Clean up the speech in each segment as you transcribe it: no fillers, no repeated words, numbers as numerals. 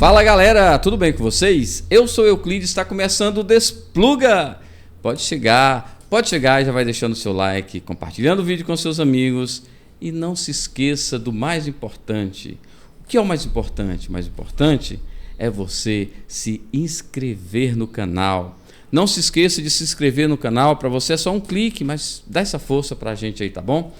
Fala galera, tudo bem com vocês? Eu sou Euclides, está começando o Despluga. Pode chegar e já vai deixando o seu like, compartilhando o vídeo com seus amigos e não se esqueça do mais importante. O que é o mais importante? O mais importante é você se inscrever no canal. Não se esqueça de se inscrever no canal, para você é só um clique, mas dá essa força para a gente aí, tá bom?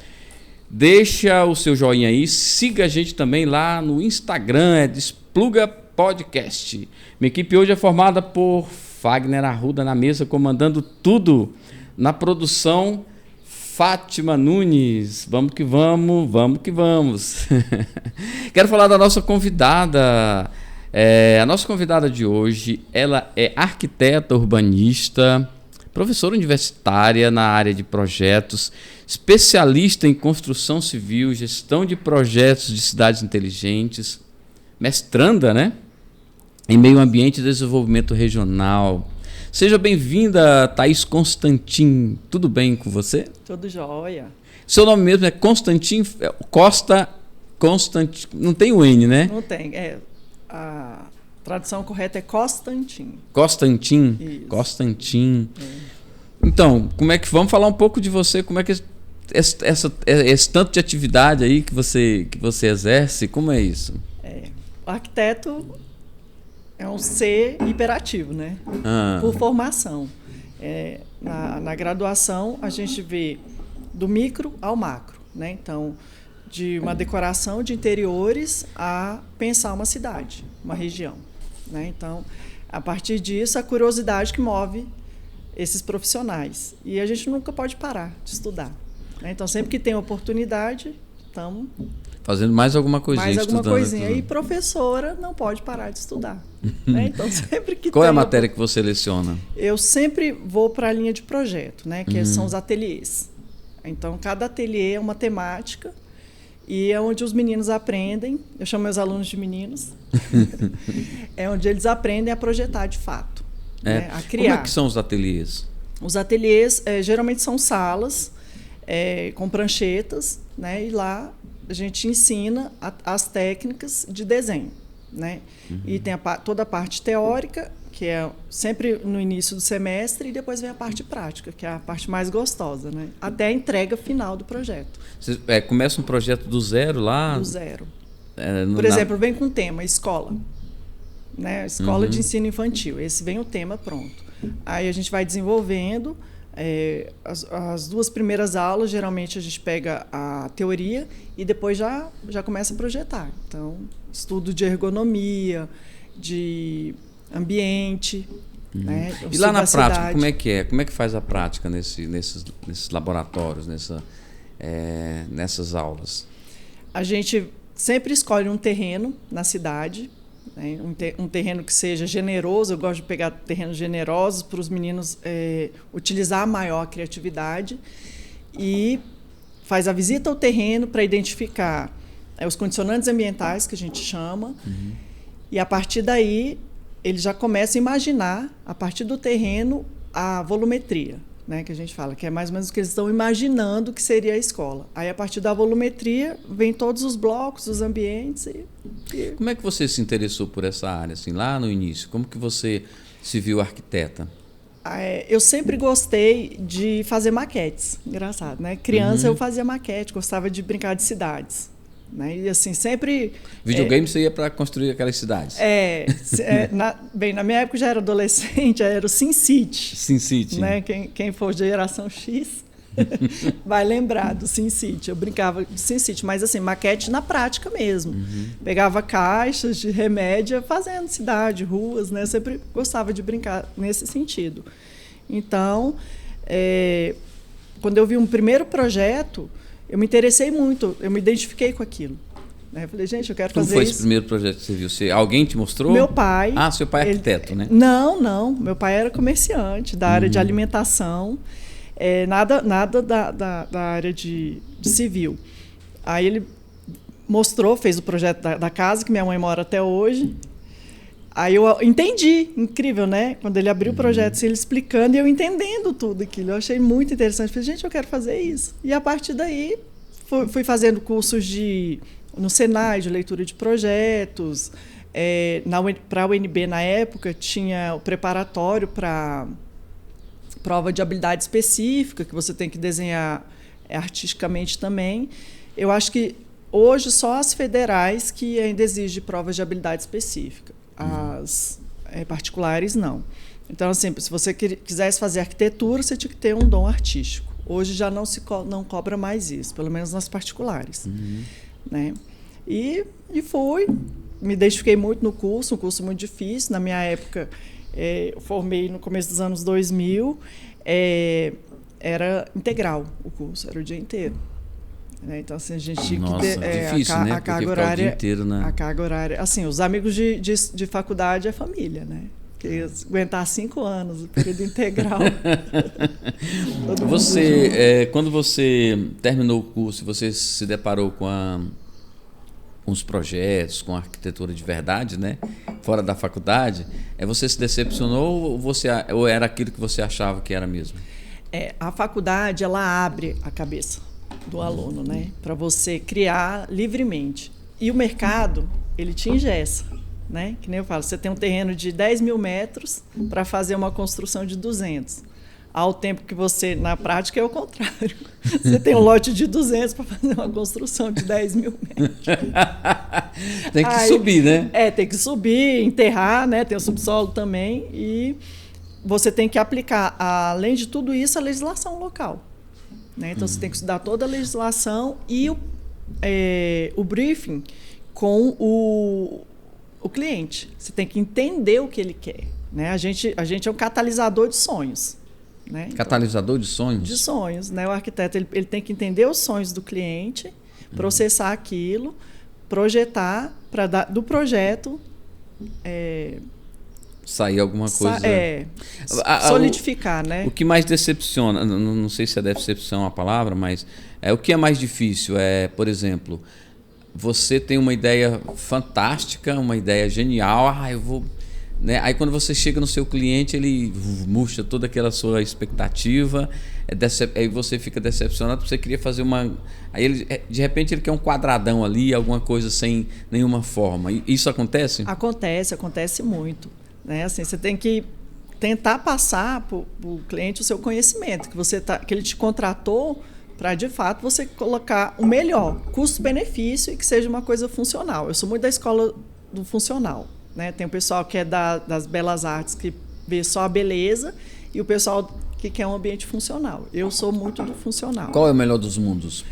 Deixa o seu joinha aí, siga a gente também lá no Instagram, é Despluga Podcast. Minha equipe hoje é formada por Fagner Arruda na mesa, comandando tudo. Na produção, Fátima Nunes. Vamos que vamos, vamos que vamos. Quero falar da nossa convidada. A nossa convidada de hoje, ela é arquiteta urbanista, professora universitária na área de projetos, especialista em construção civil, gestão de projetos de cidades inteligentes, mestranda, né, em meio ambiente e desenvolvimento regional. Seja bem-vinda, Thaís Constantin. Tudo bem com você? Tudo jóia. Seu nome mesmo é Constantin Costa Constantin. Não tem o N, né? Não tem. A tradução correta é Constantin. Constantin? Isso. Constantin. Então, vamos falar um pouco de você, como é que esse tanto de atividade aí que você exerce, como é isso? O arquiteto é um ser hiperativo, né? Por formação. Na graduação, a gente vê do micro ao macro, né? Então, de uma decoração de interiores a pensar uma cidade, uma região, né? Então, a partir disso, a curiosidade que move esses profissionais. E a gente nunca pode parar de estudar, né? Então, sempre que tem oportunidade, estamos fazendo mais alguma coisinha, E professora não pode parar de estudar, né? Então, sempre que Qual é a matéria que você leciona? Eu sempre vou para a linha de projeto, né? Que são os ateliês. Então, cada ateliê é uma temática e é onde os meninos aprendem. Eu chamo meus alunos de meninos. É onde eles aprendem a projetar de fato, né? A criar. Como é que são os ateliês? Os ateliês geralmente são salas com pranchetas, né? E lá a gente ensina as técnicas de desenho, né? E tem toda a parte teórica, que é sempre no início do semestre, e depois vem a parte prática, que é a parte mais gostosa, né? Até a entrega final do projeto. Você começa um projeto do zero lá? Do zero. Por exemplo, vem com o tema escola, né? Escola de ensino infantil. Esse vem o tema pronto. Aí a gente vai desenvolvendo. As duas primeiras aulas, geralmente a gente pega a teoria e depois já começa a projetar. Então, estudo de ergonomia, de ambiente. Né? E lá na prática, como é que é? Como é que faz a prática nesses laboratórios, nessas aulas? A gente sempre escolhe um terreno na cidade, né? Um terreno que seja generoso. Eu gosto de pegar terrenos generosos para os meninos utilizar maior a criatividade, e faz a visita ao terreno para identificar os condicionantes ambientais, que a gente chama, e a partir daí ele já começa a imaginar, a partir do terreno, a volumetria, né, que a gente fala, que é mais ou menos o que eles estão imaginando que seria a escola. Aí, a partir da volumetria, vem todos os blocos, os ambientes. Como é que você se interessou por essa área, assim, lá no início? Como que você se viu arquiteta? Eu sempre gostei de fazer maquetes. Engraçado, né? Criança, eu fazia maquete, gostava de brincar de cidades, né? E assim, sempre... Videogame você ia para construir aquelas cidades? Na minha época, já era adolescente, era o SimCity. SimCity. Né? Quem for de geração X vai lembrar do SimCity. Eu brincava de SimCity, mas assim, maquete na prática mesmo. Pegava caixas de remédio, fazendo cidade, ruas, né? Eu sempre gostava de brincar nesse sentido. Então, quando eu vi um primeiro projeto, eu me interessei muito, eu me identifiquei com aquilo. Eu falei, gente, eu quero fazer isso. Como foi esse primeiro projeto que você viu? Alguém te mostrou? Meu pai. Ah, seu pai é arquiteto, né? Não. Meu pai era comerciante da área de alimentação, nada da área de civil. Aí ele mostrou, fez o projeto da casa, que minha mãe mora até hoje. Aí eu entendi, incrível, né? Quando ele abriu o projeto, ele explicando e eu entendendo tudo aquilo. Eu achei muito interessante. Falei, gente, eu quero fazer isso. E a partir daí, fui fazendo cursos no Senai, de leitura de projetos, Para a UNB, na época, tinha o preparatório para prova de habilidade específica, que você tem que desenhar artisticamente também. Eu acho que hoje só as federais que ainda exigem provas de habilidade específica. As particulares, não. Então, assim, se você quisesse fazer arquitetura, você tinha que ter um dom artístico. Hoje já não cobra mais isso, pelo menos nas particulares. Né? E me identifiquei muito no curso, um curso muito difícil. Na minha época, eu formei no começo dos anos 2000, era integral o curso, era o dia inteiro. Então, assim, a gente tinha que ter difícil, né? A carga horária. O dia inteiro, né? A carga horária. Assim, os amigos de faculdade é família, né? Porque aguentar 5 anos, o período integral. Quando você terminou o curso, você se deparou com uns projetos, com arquitetura de verdade, né? Fora da faculdade, você se decepcionou ou era aquilo que você achava que era mesmo? A faculdade, ela abre a cabeça do aluno, né? Para você criar livremente. E o mercado, ele te engessa, né? Que nem eu falo, você tem um terreno de 10 mil metros para fazer uma construção de 200. Ao tempo que você, na prática, é o contrário. Você tem um lote de 200 para fazer uma construção de 10 mil metros. Tem que subir, né? Tem que subir, enterrar, né? Tem o subsolo também. E você tem que aplicar, além de tudo isso, a legislação local. Né? Então, você tem que estudar toda a legislação e o briefing com o cliente. Você tem que entender o que ele quer. Né? A gente é um catalisador de sonhos. Né? Catalisador de sonhos? De sonhos. Né? O arquiteto ele tem que entender os sonhos do cliente, processar aquilo, projetar, para dar do projeto... sair alguma coisa... solidificar, né? O que mais decepciona, não sei se a decepção é uma palavra, mas o que é mais difícil por exemplo, você tem uma ideia fantástica, uma ideia genial, eu vou... Né? Aí quando você chega no seu cliente, ele murcha toda aquela sua expectativa, aí você fica decepcionado porque você queria fazer aí de repente ele quer um quadradão ali, alguma coisa sem nenhuma forma. Isso acontece? Acontece muito. Né? Assim, você tem que tentar passar para o cliente o seu conhecimento, que ele te contratou para, de fato, você colocar o melhor, custo-benefício, e que seja uma coisa funcional. Eu sou muito da escola do funcional. Né? Tem o pessoal que é das belas artes, que vê só a beleza, e o pessoal que quer um ambiente funcional. Eu sou muito do funcional. Qual é o melhor dos mundos?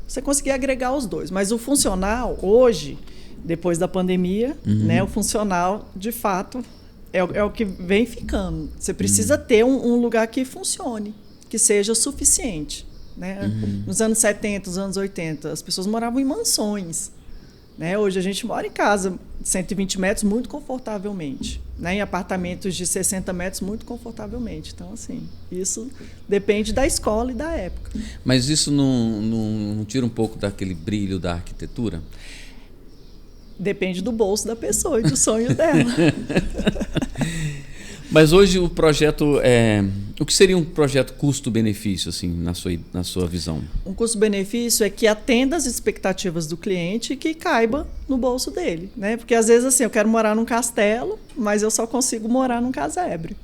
Você conseguir agregar os dois. Mas o funcional, hoje, depois da pandemia, né, o funcional, de fato, é o que vem ficando. Você precisa ter um lugar que funcione, que seja suficiente. Né? Nos anos 70, nos anos 80, as pessoas moravam em mansões. Né? Hoje a gente mora em casa de 120 metros muito confortavelmente, né? Em apartamentos de 60 metros muito confortavelmente. Então, assim, isso depende da escola e da época. Mas isso não tira um pouco daquele brilho da arquitetura? Depende do bolso da pessoa e do sonho dela. Mas hoje o projeto o que seria um projeto custo-benefício, assim, na sua visão? Um custo-benefício é que atenda às expectativas do cliente e que caiba no bolso dele, né? Porque às vezes assim, eu quero morar num castelo, mas eu só consigo morar num casebre,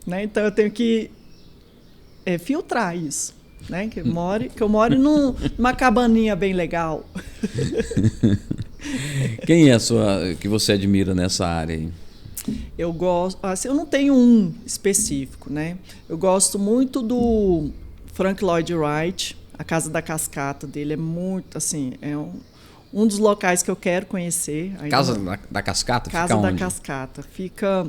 né? Então eu tenho que filtrar isso, né? Que eu more numa cabaninha bem legal. Quem é que você admira nessa área aí? Eu gosto, assim, eu não tenho um específico, né? Eu gosto muito do Frank Lloyd Wright, a Casa da Cascata dele é muito, assim, é um dos locais que eu quero conhecer. Casa da Cascata? Casa da Cascata, fica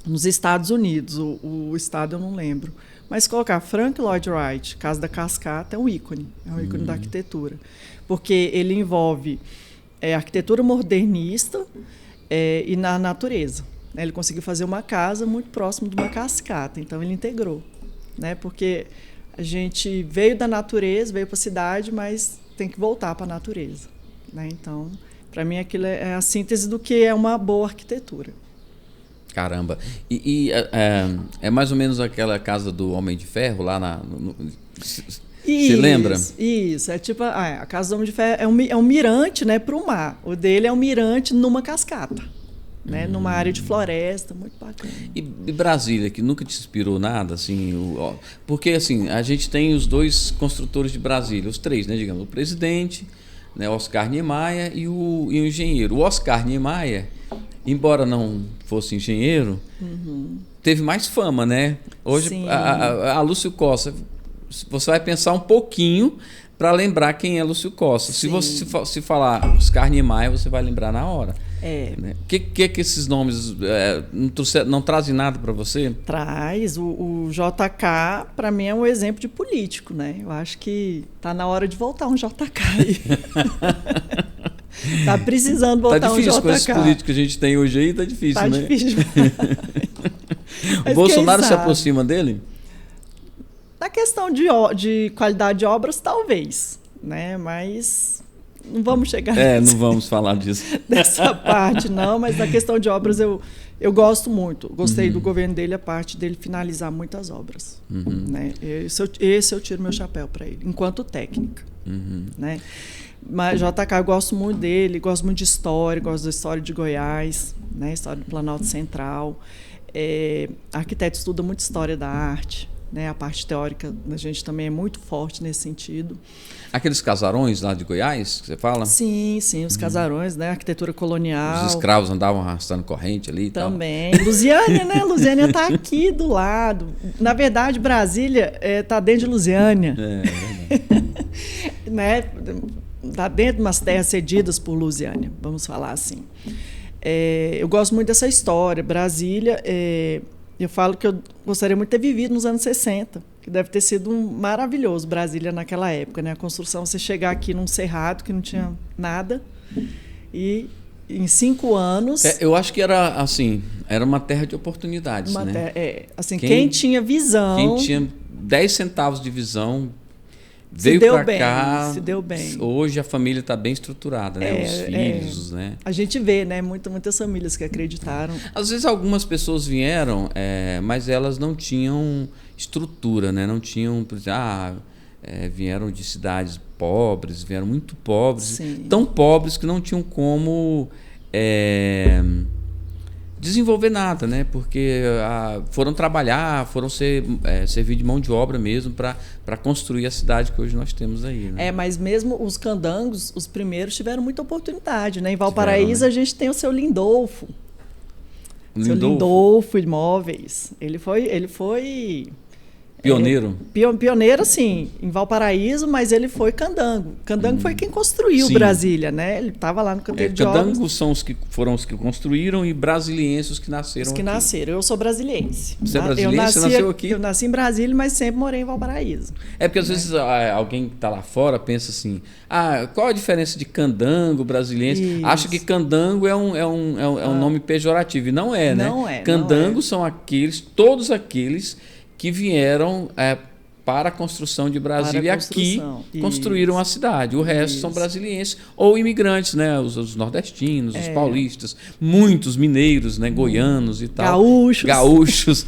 nos Estados Unidos, o estado eu não lembro. Mas colocar Frank Lloyd Wright, Casa da Cascata, é um ícone da arquitetura, porque ele envolve arquitetura modernista e na natureza. Ele conseguiu fazer uma casa muito próximo de uma cascata, então ele integrou, né? Porque a gente veio da natureza, veio para a cidade, mas tem que voltar para a natureza, né? Então, para mim, aquilo é a síntese do que é uma boa arquitetura. Caramba! E é mais ou menos aquela casa do Homem de Ferro lá você lembra? Isso, é tipo a casa do Homem de Ferro é um mirante, né, para o mar. O dele é um mirante numa cascata. né? Numa área de floresta, muito bacana. E Brasília, que nunca te inspirou nada, assim, porque assim, a gente tem os dois construtores de Brasília, os três, né, digamos, o presidente, né, Oscar Niemeyer e o engenheiro. O Oscar Niemeyer, embora não fosse engenheiro, teve mais fama, né? Hoje, a Lúcio Costa, você vai pensar um pouquinho para lembrar quem é Lúcio Costa. Sim. Se você se falar Oscar Niemeyer, você vai lembrar na hora. Né? Que esses nomes não trazem nada para você? Traz. O JK, para mim, é um exemplo de político, né? Eu acho que tá na hora de voltar um JK aí. Tá precisando voltar um JK. Tá difícil com esses políticos que a gente tem hoje aí, tá difícil, né? Tá difícil. O Bolsonaro se aproxima dele? Na questão de qualidade de obras, talvez, né? Mas não vamos chegar não vamos falar disso. Dessa parte, não. Mas na questão de obras, eu gosto muito. Gostei do governo dele, a parte dele finalizar muitas obras. Né? Esse eu tiro meu chapéu para ele, enquanto técnica. Né? Mas JK, eu gosto muito dele, gosto muito de história, gosto da história de Goiás, né? História do Planalto Central. Arquiteto estuda muito história da arte. Né, a parte teórica da gente também é muito forte nesse sentido. Aqueles casarões lá de Goiás, que você fala? Sim, os casarões, né, arquitetura colonial. Os escravos andavam arrastando corrente ali e também. Tal. Lusiânia, né? Lusiânia está aqui do lado. Na verdade, Brasília está dentro de Lusiânia. É verdade. Né? Está dentro de umas terras cedidas por Lusiânia, vamos falar assim. Eu gosto muito dessa história. Brasília... Eu falo que eu gostaria muito de ter vivido nos anos 60, que deve ter sido maravilhoso Brasília naquela época, né? A construção, você chegar aqui num cerrado que não tinha nada e em 5 anos... eu acho que era assim, era uma terra de oportunidades, né? Assim, quem tinha visão... Quem tinha 10 centavos de visão... Veio para cá, se deu bem. Hoje a família está bem estruturada, né? Os filhos, né? A gente vê, né? Muitas famílias que acreditaram. Às vezes algumas pessoas vieram, mas elas não tinham estrutura, né? Não tinham, por exemplo, vieram de cidades pobres, vieram muito pobres, Sim. Tão pobres que não tinham como desenvolver nada, né? Porque foram trabalhar, foram servir de mão de obra mesmo para construir a cidade que hoje nós temos aí. Né? Mas mesmo os candangos, os primeiros, tiveram muita oportunidade. Né? Em Valparaíso, né? A gente tem o seu Lindolfo. Seu Lindolfo Imóveis. Ele foi pioneiro? Pioneiro, sim, em Valparaíso, mas ele foi candango. Candango foi quem construiu Brasília, né? Ele estava lá no canteiro de obras. Candangos foram os que construíram e brasilienses os que nasceram Os que aqui. nasceram. Eu sou brasiliense. Você é brasiliense? Você nasceu aqui? Eu nasci em Brasília, mas sempre morei em Valparaíso. Porque às vezes alguém que está lá fora pensa assim, qual a diferença de candango, brasiliense? Isso. Acha que candango é um nome pejorativo. E não é, né? Não é. Candangos são todos aqueles que vieram para a construção de Brasília e aqui construíram a cidade. O resto são brasilienses ou imigrantes, né? Os nordestinos, os paulistas, muitos mineiros, né? Goianos e tal. Gaúchos.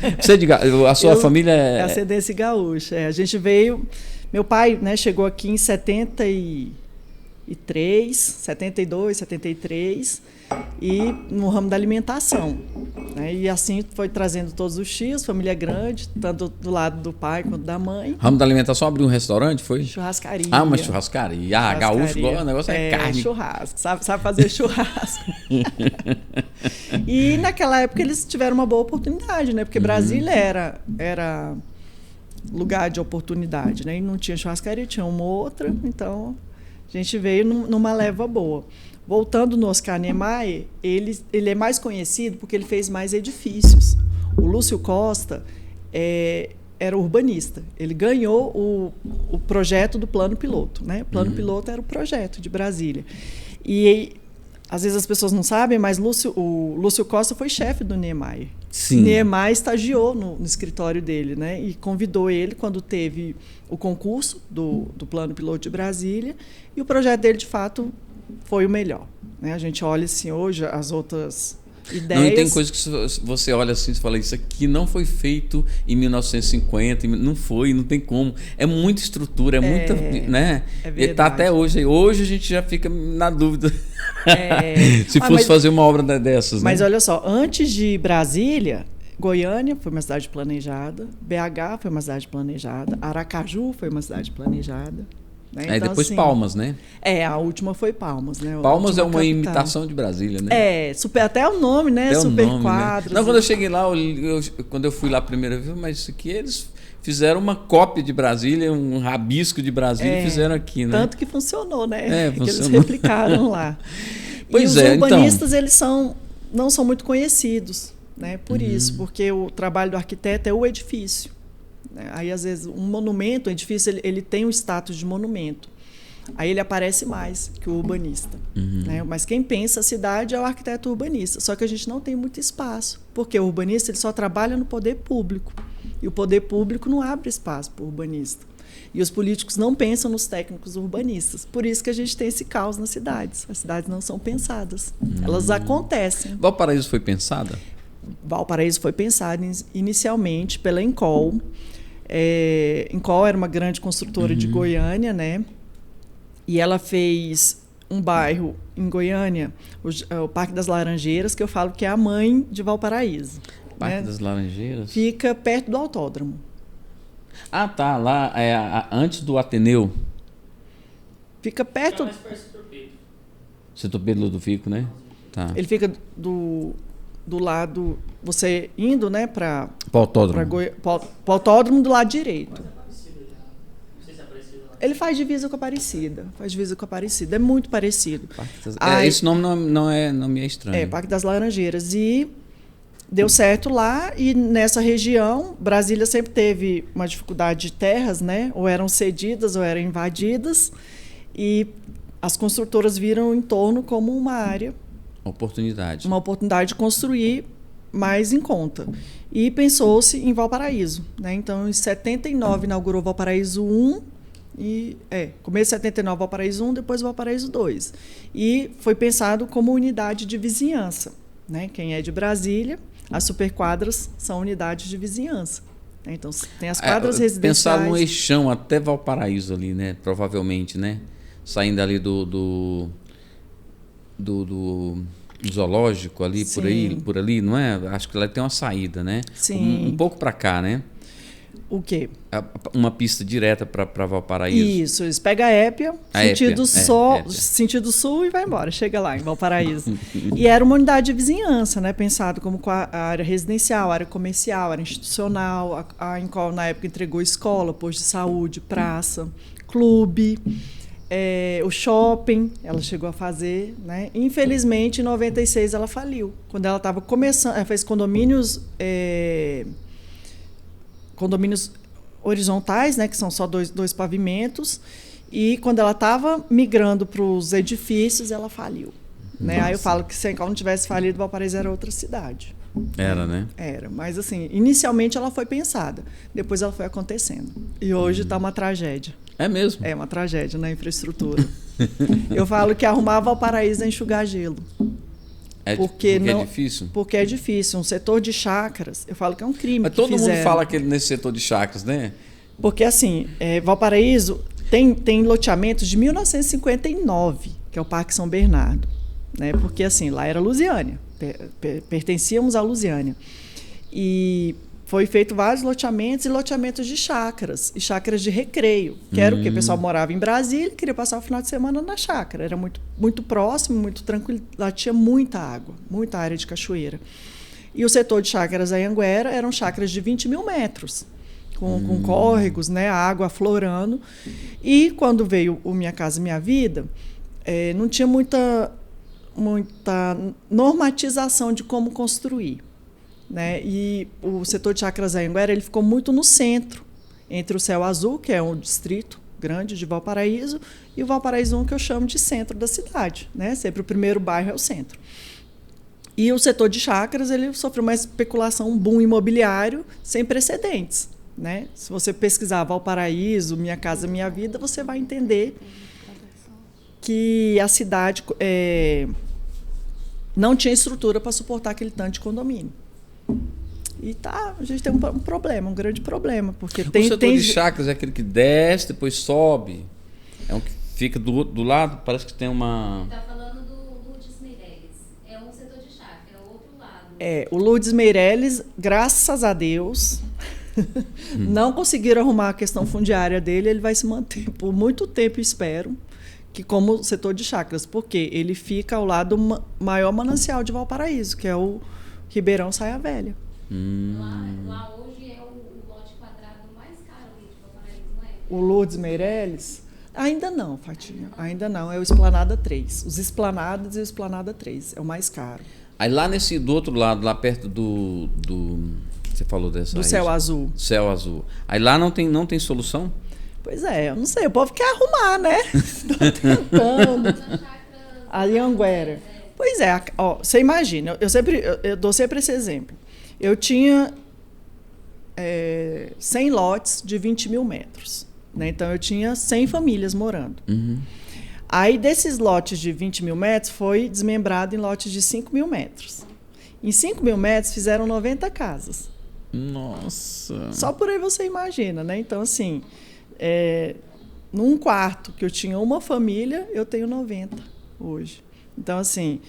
A sua família é ascendência gaúcha. A gente veio... Meu pai, né, chegou aqui em 73, 72, 73... e no ramo da alimentação, né? E assim foi trazendo todos os tios, família grande, tanto do lado do pai quanto da mãe. Ramo da alimentação, abriu um restaurante, foi? Churrascaria. Uma churrascaria. Gaúcho, o negócio é carne. Churrasco, sabe fazer churrasco. E naquela época eles tiveram uma boa oportunidade, né? Porque Brasília era lugar de oportunidade, né? E não tinha churrascaria, tinha uma outra, então a gente veio numa leva boa. Voltando no Oscar Niemeyer, ele é mais conhecido porque ele fez mais edifícios. O Lúcio Costa era urbanista. Ele ganhou o projeto do Plano Piloto. Né? O Plano Piloto era o projeto de Brasília. E às vezes as pessoas não sabem, mas o Lúcio Costa foi chefe do Niemeyer. Sim. Niemeyer estagiou no escritório dele, né? E convidou ele quando teve o concurso do Plano Piloto de Brasília. E o projeto dele, de fato, foi o melhor. Né? A gente olha assim hoje as outras ideias. Não, e tem coisa que você olha assim e fala, isso aqui não foi feito em 1950, não foi, não tem como. É muita estrutura, é muita, né? É E tá até hoje. Hoje a gente já fica na dúvida se fosse mas, fazer uma obra dessas, mas né? olha só, antes de Brasília, Goiânia foi uma cidade planejada, BH foi uma cidade planejada, Aracaju foi uma cidade planejada. Né? Aí então, depois assim, Palmas, né? A última foi Palmas, né? Palmas é uma capital. imitação de Brasília, né? Até o nome, né? Até Super nome, quadros. né? Não, quando eu cheguei lá, quando eu fui lá a primeira vez, mas isso aqui eles fizeram uma cópia de Brasília, um rabisco de Brasília e fizeram aqui, né? Tanto que funcionou, né? Que funcionou. eles replicaram lá. Pois e os urbanistas, então... eles não são muito conhecidos, né? Por isso, porque o trabalho do arquiteto é o edifício. Né? Aí, às vezes, um monumento, um edifício, ele tem o status de monumento. Aí ele aparece mais que o urbanista. Né? Mas quem pensa a cidade é o arquiteto urbanista. Só que a gente não tem muito espaço, porque o urbanista ele só trabalha no poder público. E o poder público não abre espaço para o urbanista. E os políticos não pensam nos técnicos urbanistas. Por isso que a gente tem esse caos nas cidades. As cidades não são pensadas. Elas acontecem. Valparaíso foi pensada? Valparaíso foi pensada inicialmente pela Encol. Encol era uma grande construtora de Goiânia, né? E ela fez um bairro em Goiânia, o Parque das Laranjeiras, que eu falo que é a mãe de Valparaíso. Parque né? das Laranjeiras? Fica perto do autódromo. Ah, tá. Lá antes do Ateneu. Fica perto. Setor Pedro Ludovico, né? Tá. Ele fica do lado. Você indo, né, para o autódromo. Para o autódromo do lado direito. Ele faz divisa com a Aparecida. É muito parecido. Esse nome não me é estranho. Parque das Laranjeiras. E deu certo lá. E nessa região, Brasília sempre teve uma dificuldade de terras, né? Ou eram cedidas ou eram invadidas. E as construtoras viram o entorno como uma área. Uma oportunidade de construir mais em conta. E pensou-se em Valparaíso. Né? Então, em 79, inaugurou Valparaíso 1. Começo de 79, Valparaíso 1, depois Valparaíso 2. E foi pensado como unidade de vizinhança. Né? Quem é de Brasília, as superquadras são unidades de vizinhança. Então, tem as quadras residenciais. Pensaram no eixão até Valparaíso ali, né? Provavelmente, né? Saindo ali do zoológico ali, por ali, não é? Acho que lá tem uma saída, né? Sim. Um pouco para cá, né? O quê? Uma pista direta para Valparaíso. Isso, eles pegam a Épia, sentido sul e vai embora, chega lá em Valparaíso. E era uma unidade de vizinhança, né? Pensado como a área residencial, área comercial, área institucional. A Encol, na época, entregou escola, posto de saúde, praça, clube, o shopping, ela chegou a fazer. Né? Infelizmente, em 96, ela faliu. Quando ela estava começando, ela fez condomínios horizontais, né, que são só dois pavimentos, e quando ela estava migrando para os edifícios, ela faliu. Né? Aí eu falo que se a Encol não tivesse falido, Valparaíso era outra cidade. Era, né? Era, mas assim, inicialmente ela foi pensada, depois ela foi acontecendo. E hoje está uma tragédia. É mesmo? É uma tragédia na infraestrutura. Eu falo que arrumar Valparaíso é enxugar gelo. Porque é difícil? Porque é difícil. Um setor de chácaras, eu falo que é um crime. Mas todo mundo fala que nesse setor de chácaras, né? Porque, assim, Valparaíso tem loteamentos de 1959, que é o Parque São Bernardo. Né? Porque, assim, lá era Lusiânia. Pertencíamos à Lusiânia. E foi feito vários loteamentos e loteamentos de chácaras. E chácaras de recreio. Que era o quê? O pessoal morava em Brasília e queria passar o final de semana na chácara. Era muito, muito próximo, muito tranquilo. Lá tinha muita água, muita área de cachoeira. E o setor de chácaras Anhanguera eram chácaras de 20 mil metros. Com córregos, né? A água aflorando. E quando veio o Minha Casa Minha Vida, não tinha muita normatização de como construir. Né? E o setor de chácaras Anhanguera ele ficou muito no centro, entre o Céu Azul, que é um distrito grande de Valparaíso, e o Valparaíso 1, que eu chamo de centro da cidade. Né? Sempre o primeiro bairro é o centro. E o setor de chácaras ele sofreu uma especulação, um boom imobiliário sem precedentes. Né? Se você pesquisar Valparaíso, Minha Casa Minha Vida, você vai entender que a cidade não tinha estrutura para suportar aquele tanto de condomínio. E a gente tem um problema, um grande problema. Porque o setor de chácaras é aquele que desce, depois sobe. É um que fica do lado, parece que tem uma... Está falando do Lourdes Meireles. É um setor de chácara, é o outro lado. O Lourdes Meireles, graças a Deus, não conseguiram arrumar a questão fundiária dele. Ele vai se manter por muito tempo, espero, que como setor de chácaras, porque ele fica ao lado do maior manancial de Valparaíso, que é o Ribeirão Saia Velha. Lá hoje é o lote quadrado mais caro ali de Valparaíso, não é? O Lourdes Meireles? Ainda não, Fatinha. Ainda não. É o Esplanada 3. Os Esplanadas e o Esplanada 3. É o mais caro. Aí lá do outro lado, lá perto do você falou dessa... Do Céu Azul. Céu Azul. Aí lá não tem solução? Pois é, eu não sei. O povo quer arrumar, né? Tá tentando. A Anhanguera. Pois é. Ó, você imagina. Eu dou sempre esse exemplo. Eu tinha 100 lotes de 20 mil metros. Né? Então, eu tinha 100 famílias morando. Uhum. Aí, desses lotes de 20 mil metros, foi desmembrado em lotes de 5 mil metros. Em 5 mil metros, fizeram 90 casas. Nossa! Só por aí você imagina, né? Então, assim, num quarto que eu tinha uma família, eu tenho 90 hoje. Então, assim,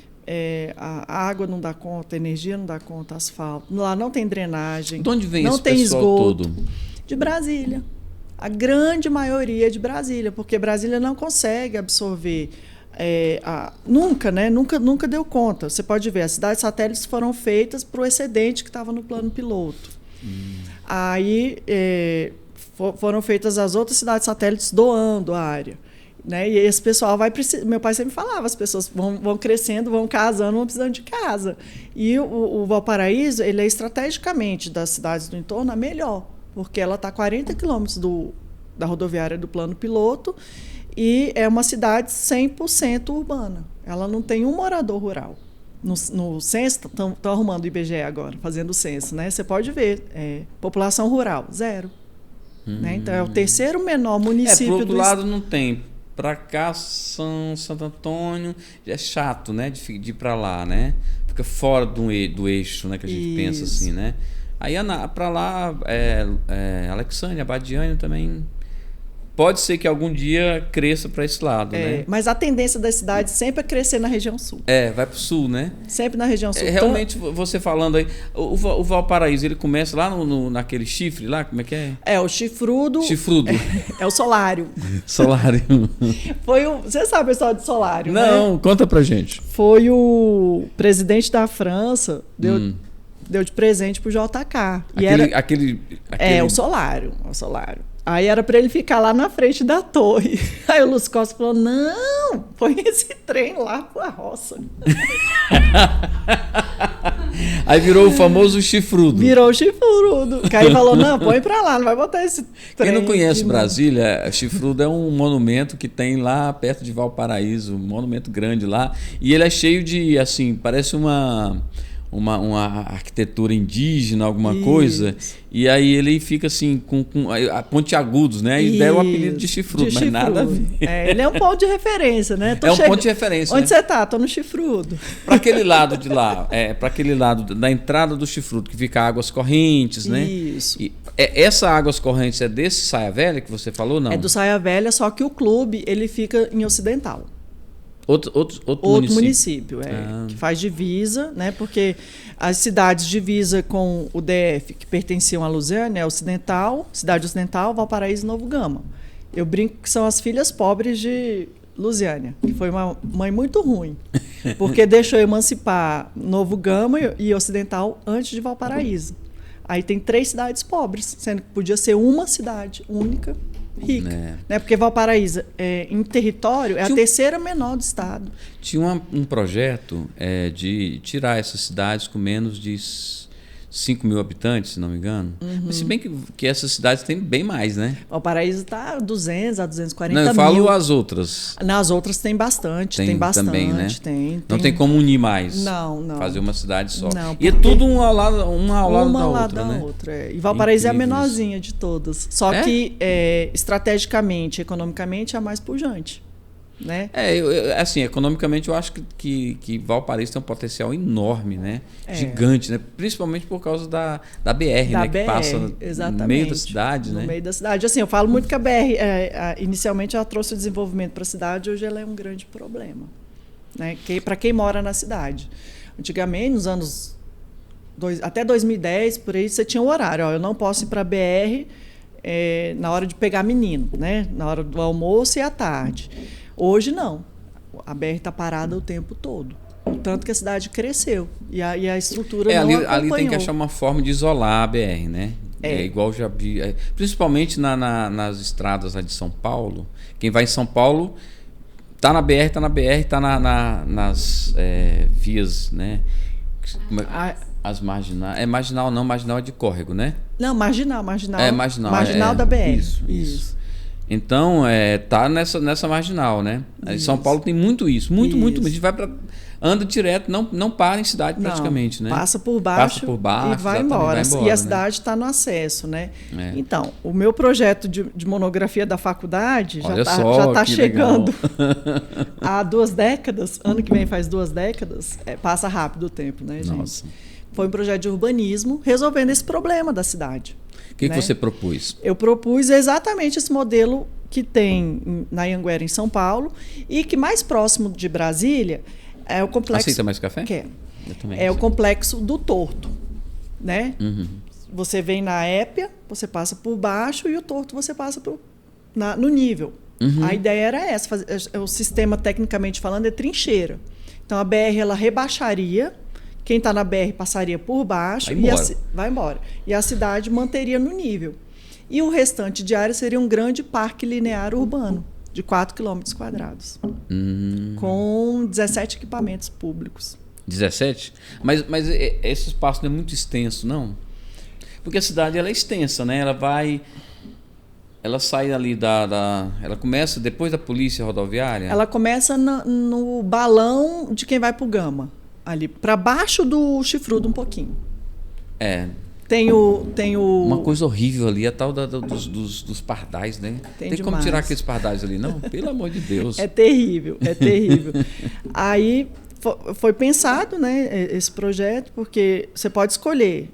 a água não dá conta, a energia não dá conta, asfalto. Lá não tem drenagem. De onde vem não esse tem pessoal esgoto. todo? De Brasília. A grande maioria é de Brasília, porque Brasília não consegue absorver. Nunca, né? Nunca deu conta. Você pode ver, as cidades satélites foram feitas para o excedente que estava no plano piloto. Aí foram feitas as outras cidades satélites doando a área. Né? E esse pessoal vai precisar. Meu pai sempre falava, as pessoas vão crescendo, vão casando, vão precisando de casa. E o Valparaíso, ele é estrategicamente das cidades do entorno a melhor, porque ela está a 40 quilômetros da rodoviária do plano piloto e é uma cidade 100% urbana. Ela não tem um morador rural. No censo, estão arrumando o IBGE agora, fazendo o censo, né? Você pode ver, população rural, 0. Né? Então, é o terceiro menor município pro outro lado não tem. Para cá, Santo Antônio, é chato, né? De ir para lá, né? Fica fora do eixo, né? Que a gente pensa assim, né? Aí para lá, Alexandria, Abadiânia também. Pode ser que algum dia cresça para esse lado, né? Mas a tendência das cidades sempre é crescer na região sul. Vai para o sul, né? Sempre na região sul. Realmente, você falando aí, o Valparaíso, ele começa lá naquele chifre lá, como é que é? O chifrudo. Chifrudo. É o solário. Solário. Você sabe a história do solário, Não, né? Conta pra gente. Foi o presidente da França, deu de presente pro JK. Aquele... o solário. Aí era para ele ficar lá na frente da torre. Aí o Lúcio Costa falou, não, põe esse trem lá pra roça. Aí virou o famoso chifrudo. Virou o chifrudo. Aí falou, não, põe pra lá, não vai botar esse trem. Quem não conhece Brasília, Chifrudo é um monumento que tem lá perto de Valparaíso, um monumento grande lá. E ele é cheio de, assim, parece uma arquitetura indígena, alguma coisa, e aí ele fica assim com pontiagudos, né? E deram o apelido de chifrudo, mas nada a ver. Ele é um ponto de referência, né? Ponto de referência. Onde você tá? Tô no chifrudo. Para aquele lado de lá, para aquele lado da entrada do chifrudo, que fica águas correntes, né? Isso. E essa águas correntes é desse Saia Velha que você falou, não? É do Saia Velha, só que o clube ele fica em Ocidental. Outro município que faz divisa, né? Porque as cidades divisa com o DF, que pertenciam à Lusiânia, é Ocidental, Cidade Ocidental, Valparaíso e Novo Gama. Eu brinco que são as filhas pobres de Lusiânia, que foi uma mãe muito ruim, porque deixou emancipar Novo Gama e Ocidental antes de Valparaíso. Aí tem 3 cidades pobres, sendo que podia ser uma cidade única, rica. Né? Porque Valparaíso, em território, é a terceira menor do estado. Tinha um projeto de tirar essas cidades com menos de 5 mil habitantes, se não me engano. Mas se bem que essas cidades têm bem mais, né? Valparaíso está 200 a 240 mil. Não, eu falo as outras. Nas outras tem bastante, tem bastante. Também, né? Tem. Não tem como unir mais. Não. Fazer uma cidade só. Não, e é tudo uma ao lado da outra, né? E Valparaíso é a menorzinha de todas. Só que, estrategicamente, economicamente, é a mais pujante. né? Assim, economicamente eu acho que Valparaíso tem um potencial enorme, né? É. Gigante, né? Principalmente por causa da BR, Da né? BR, Que passa exatamente, no meio da cidade, no né? meio da cidade. Assim, eu falo muito que a BR, inicialmente ela trouxe o desenvolvimento para a cidade, hoje ela é um grande problema, né? Para quem mora na cidade. Antigamente, nos anos até 2010, por aí, você tinha um horário. Ó, eu não posso ir para a BR na hora de pegar menino, né? Na hora do almoço e à tarde. Hoje, não. A BR está parada o tempo todo. Tanto que a cidade cresceu. E a estrutura não acompanhou. Ali tem que achar uma forma de isolar a BR, né? Igual já vi. Principalmente nas estradas lá de São Paulo. Quem vai em São Paulo tá na BR, tá nas vias, né? As marginais. Marginal não, marginal é de córrego, né? Não, marginal. Marginal Da BR. Isso. Então, tá nessa marginal, né? Isso. São Paulo tem muito isso. Muito. A gente anda direto, não para em cidade praticamente, né? Passa por baixo e vai embora. E a cidade está no acesso, né? Então, o meu projeto de monografia da faculdade já está chegando há 2 décadas. Ano que vem faz 2 décadas. Passa rápido o tempo, né, gente? Nossa. Foi um projeto de urbanismo resolvendo esse problema da cidade. O que você propôs? Eu propus exatamente esse modelo que tem na Anhanguera, em São Paulo, e que mais próximo de Brasília é o complexo... Aceita mais café? Quero. Eu também. O complexo do Torto, né? Uhum. Você vem na Épia, você passa por baixo, e o Torto você passa no nível. Uhum. A ideia era essa. O sistema, tecnicamente falando, é trincheira. Então, a BR ela rebaixaria. Quem está na BR passaria por baixo vai embora. E a cidade manteria no nível. E o restante de área seria um grande parque linear urbano, de 4 quilômetros quadrados, com 17 equipamentos públicos. 17? Mas esse espaço não é muito extenso, não? Porque a cidade ela é extensa, né? Ela sai ali ela começa depois da polícia rodoviária? Ela começa no balão de quem vai para o Gama. Ali, para baixo do Chifrudo um pouquinho. Tem o... Uma coisa horrível ali, a tal dos pardais, né? Tem como tirar aqueles pardais ali, não? Pelo amor de Deus. É terrível. Aí foi pensado, né, esse projeto, porque você pode escolher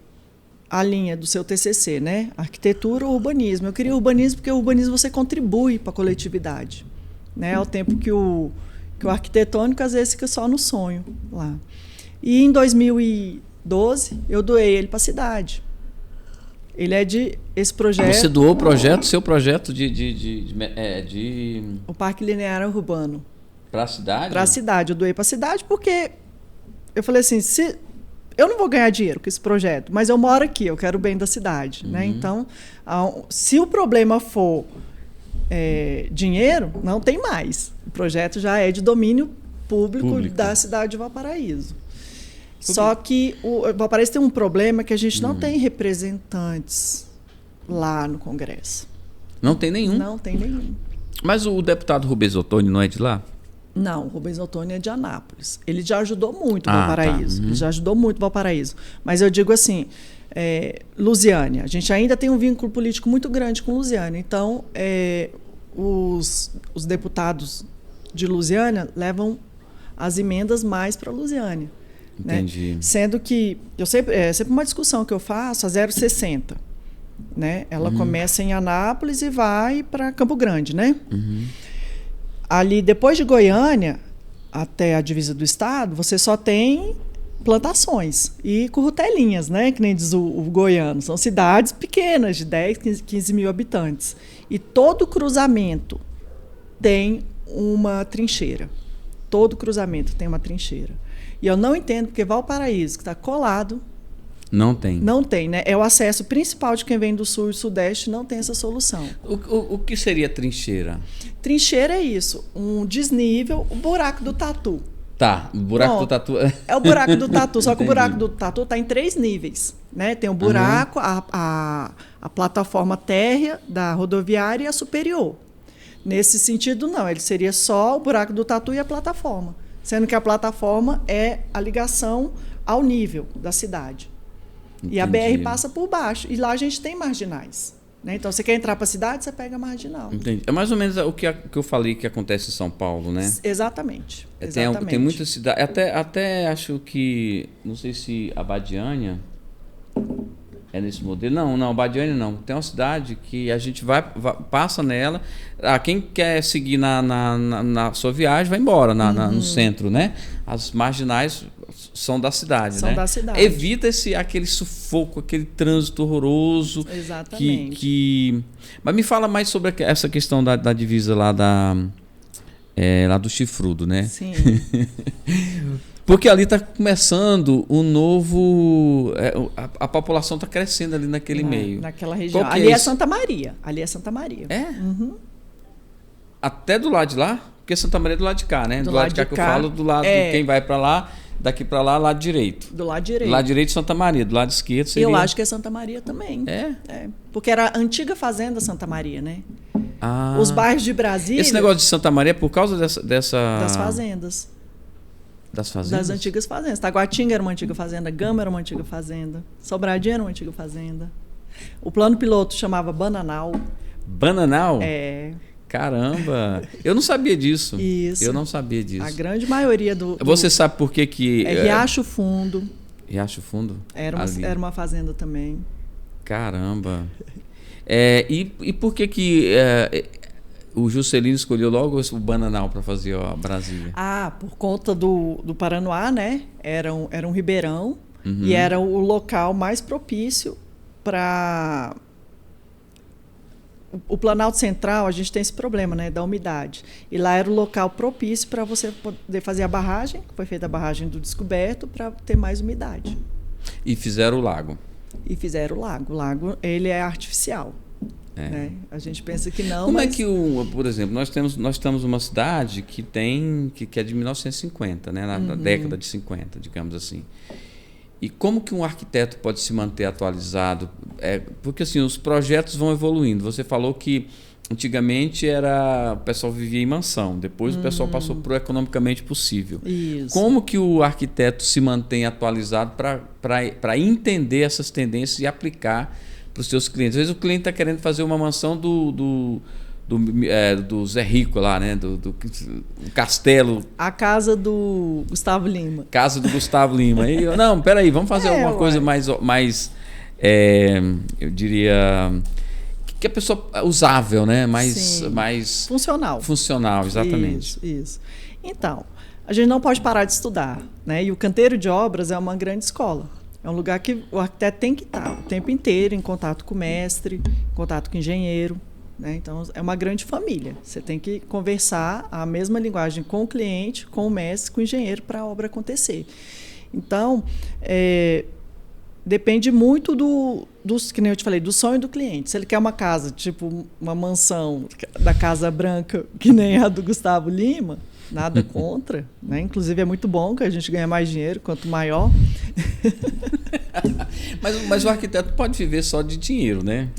a linha do seu TCC, né? Arquitetura ou urbanismo. Eu queria urbanismo porque o urbanismo você contribui para a coletividade, né? Ao tempo que o arquitetônico às vezes fica só no sonho lá. E em 2012 eu doei ele para a cidade. Ele é de esse projeto. Você doou o projeto, seu projeto o Parque Linear Urbano. Para a cidade? Para a cidade. Eu doei para a cidade porque eu falei assim, eu não vou ganhar dinheiro com esse projeto, mas eu moro aqui, eu quero o bem da cidade, né? Então, se o problema for dinheiro, não tem mais. O projeto já é de domínio público da cidade de Valparaíso. Só que o Valparaíso tem um problema que a gente não tem representantes lá no Congresso. Não tem nenhum? Não tem nenhum. Mas o deputado Rubens Ottoni não é de lá? Não, o Rubens Ottoni é de Anápolis. Ele já ajudou muito o Valparaíso. Tá. Ele já ajudou muito o Valparaíso. Mas eu digo assim, Lusiânia, a gente ainda tem um vínculo político muito grande com Lusiânia. Então, os deputados de Lusiânia levam as emendas mais para Lusiânia. Entendi. Né? Sendo que é sempre uma discussão que eu faço, a 060. Né? Ela começa em Anápolis e vai para Campo Grande, né? Ali, depois de Goiânia, até a divisa do estado, você só tem plantações e currutelinhas, né? Que nem diz o goiano. São cidades pequenas, de 10, 15 mil habitantes. E todo cruzamento tem uma trincheira. Todo cruzamento tem uma trincheira. E eu não entendo porque Valparaíso, que está colado... Não tem. Não tem, né? É o acesso principal de quem vem do sul e sudeste, não tem essa solução. O que seria trincheira? Trincheira é isso, um desnível, o buraco do tatu. Tá, o buraco do tatu... É o buraco do tatu, só que o buraco do tatu está em 3 níveis. Né? Tem o buraco, a plataforma térrea da rodoviária e a superior. Nesse sentido, não. Ele seria só o buraco do tatu e a plataforma. Sendo que a plataforma é a ligação ao nível da cidade. Entendi. E a BR passa por baixo. E lá a gente tem marginais. Né? Então, você quer entrar para a cidade, você pega a Marginal. Entendi. É mais ou menos o que eu falei que acontece em São Paulo, né? Exatamente. Tem muita cidade. Até acho que. Não sei se a Badiânia é nesse modelo. Não, Badiânia não. Tem uma cidade que a gente passa nela. Quem quer seguir na sua viagem vai embora no centro, né? As marginais são da cidade, são né? Da cidade. Evita aquele sufoco, aquele trânsito horroroso. Exatamente. Mas me fala mais sobre essa questão da divisa lá lá do Chifrudo, né? Sim. Porque ali está começando um novo... a população está crescendo ali naquele meio. Naquela região. Ali é Santa Maria. É? Uhum. Até do lado de lá? Porque Santa Maria é do lado de cá, né? Do lado de cá que eu falo, do lado de quem vai para lá, daqui para lá, lado direito. Do lado direito. Do lado direito, Santa Maria. Do lado esquerdo seria... Eu acho que é Santa Maria também. É? Porque era a antiga fazenda Santa Maria, né? Ah. Os bairros de Brasília... Esse negócio de Santa Maria é por causa dessa... Das fazendas. Das fazendas? Das antigas fazendas. Taguatinga era uma antiga fazenda, Gama era uma antiga fazenda, Sobradinho era uma antiga fazenda. O plano piloto chamava Bananal. Bananal? É. Caramba! Eu não sabia disso. Isso. Eu não sabia disso. A grande maioria Você sabe por que... Riacho Fundo. Riacho Fundo? Era uma fazenda também. Caramba! E por que o Juscelino escolheu logo o Bananal para fazer a Brasília? Por conta do Paranoá, né? Era um ribeirão Uhum. e era o local mais propício para... O Planalto Central, a gente tem esse problema, né, da umidade. E lá era o local propício para você poder fazer a barragem, foi feita a barragem do Descoberto para ter mais umidade. E fizeram o lago. E fizeram o lago. O lago, ele é artificial. Né? A gente pensa que não, Como é que, por exemplo, nós estamos numa cidade que é de 1950, né, na década de 50, digamos assim. E como que um arquiteto pode se manter atualizado? Porque assim, os projetos vão evoluindo. Você falou que antigamente o pessoal vivia em mansão, depois o pessoal passou para o economicamente possível. Isso. Como que o arquiteto se mantém atualizado para entender essas tendências e aplicar para os seus clientes? Às vezes o cliente está querendo fazer uma mansão do Zé Rico lá, né? Do castelo. A casa do Gustavo Lima. Casa do Gustavo Lima. E não, peraí, vamos fazer alguma coisa mais eu diria, que a pessoa usável, né? Mais funcional. Funcional, exatamente. Isso. Então, a gente não pode parar de estudar, né? E o canteiro de obras é uma grande escola. É um lugar que o arquiteto tem que estar o tempo inteiro em contato com o mestre, em contato com o engenheiro. Né? Então, é uma grande família. Você tem que conversar a mesma linguagem com o cliente, com o mestre, com o engenheiro para a obra acontecer. Então, depende muito que nem eu te falei, do sonho do cliente. Se ele quer uma casa, tipo uma mansão da Casa Branca, que nem a do Gustavo Lima, nada contra, né? Inclusive é muito bom que a gente ganha mais dinheiro, quanto maior. Mas o arquiteto pode viver só de dinheiro, né?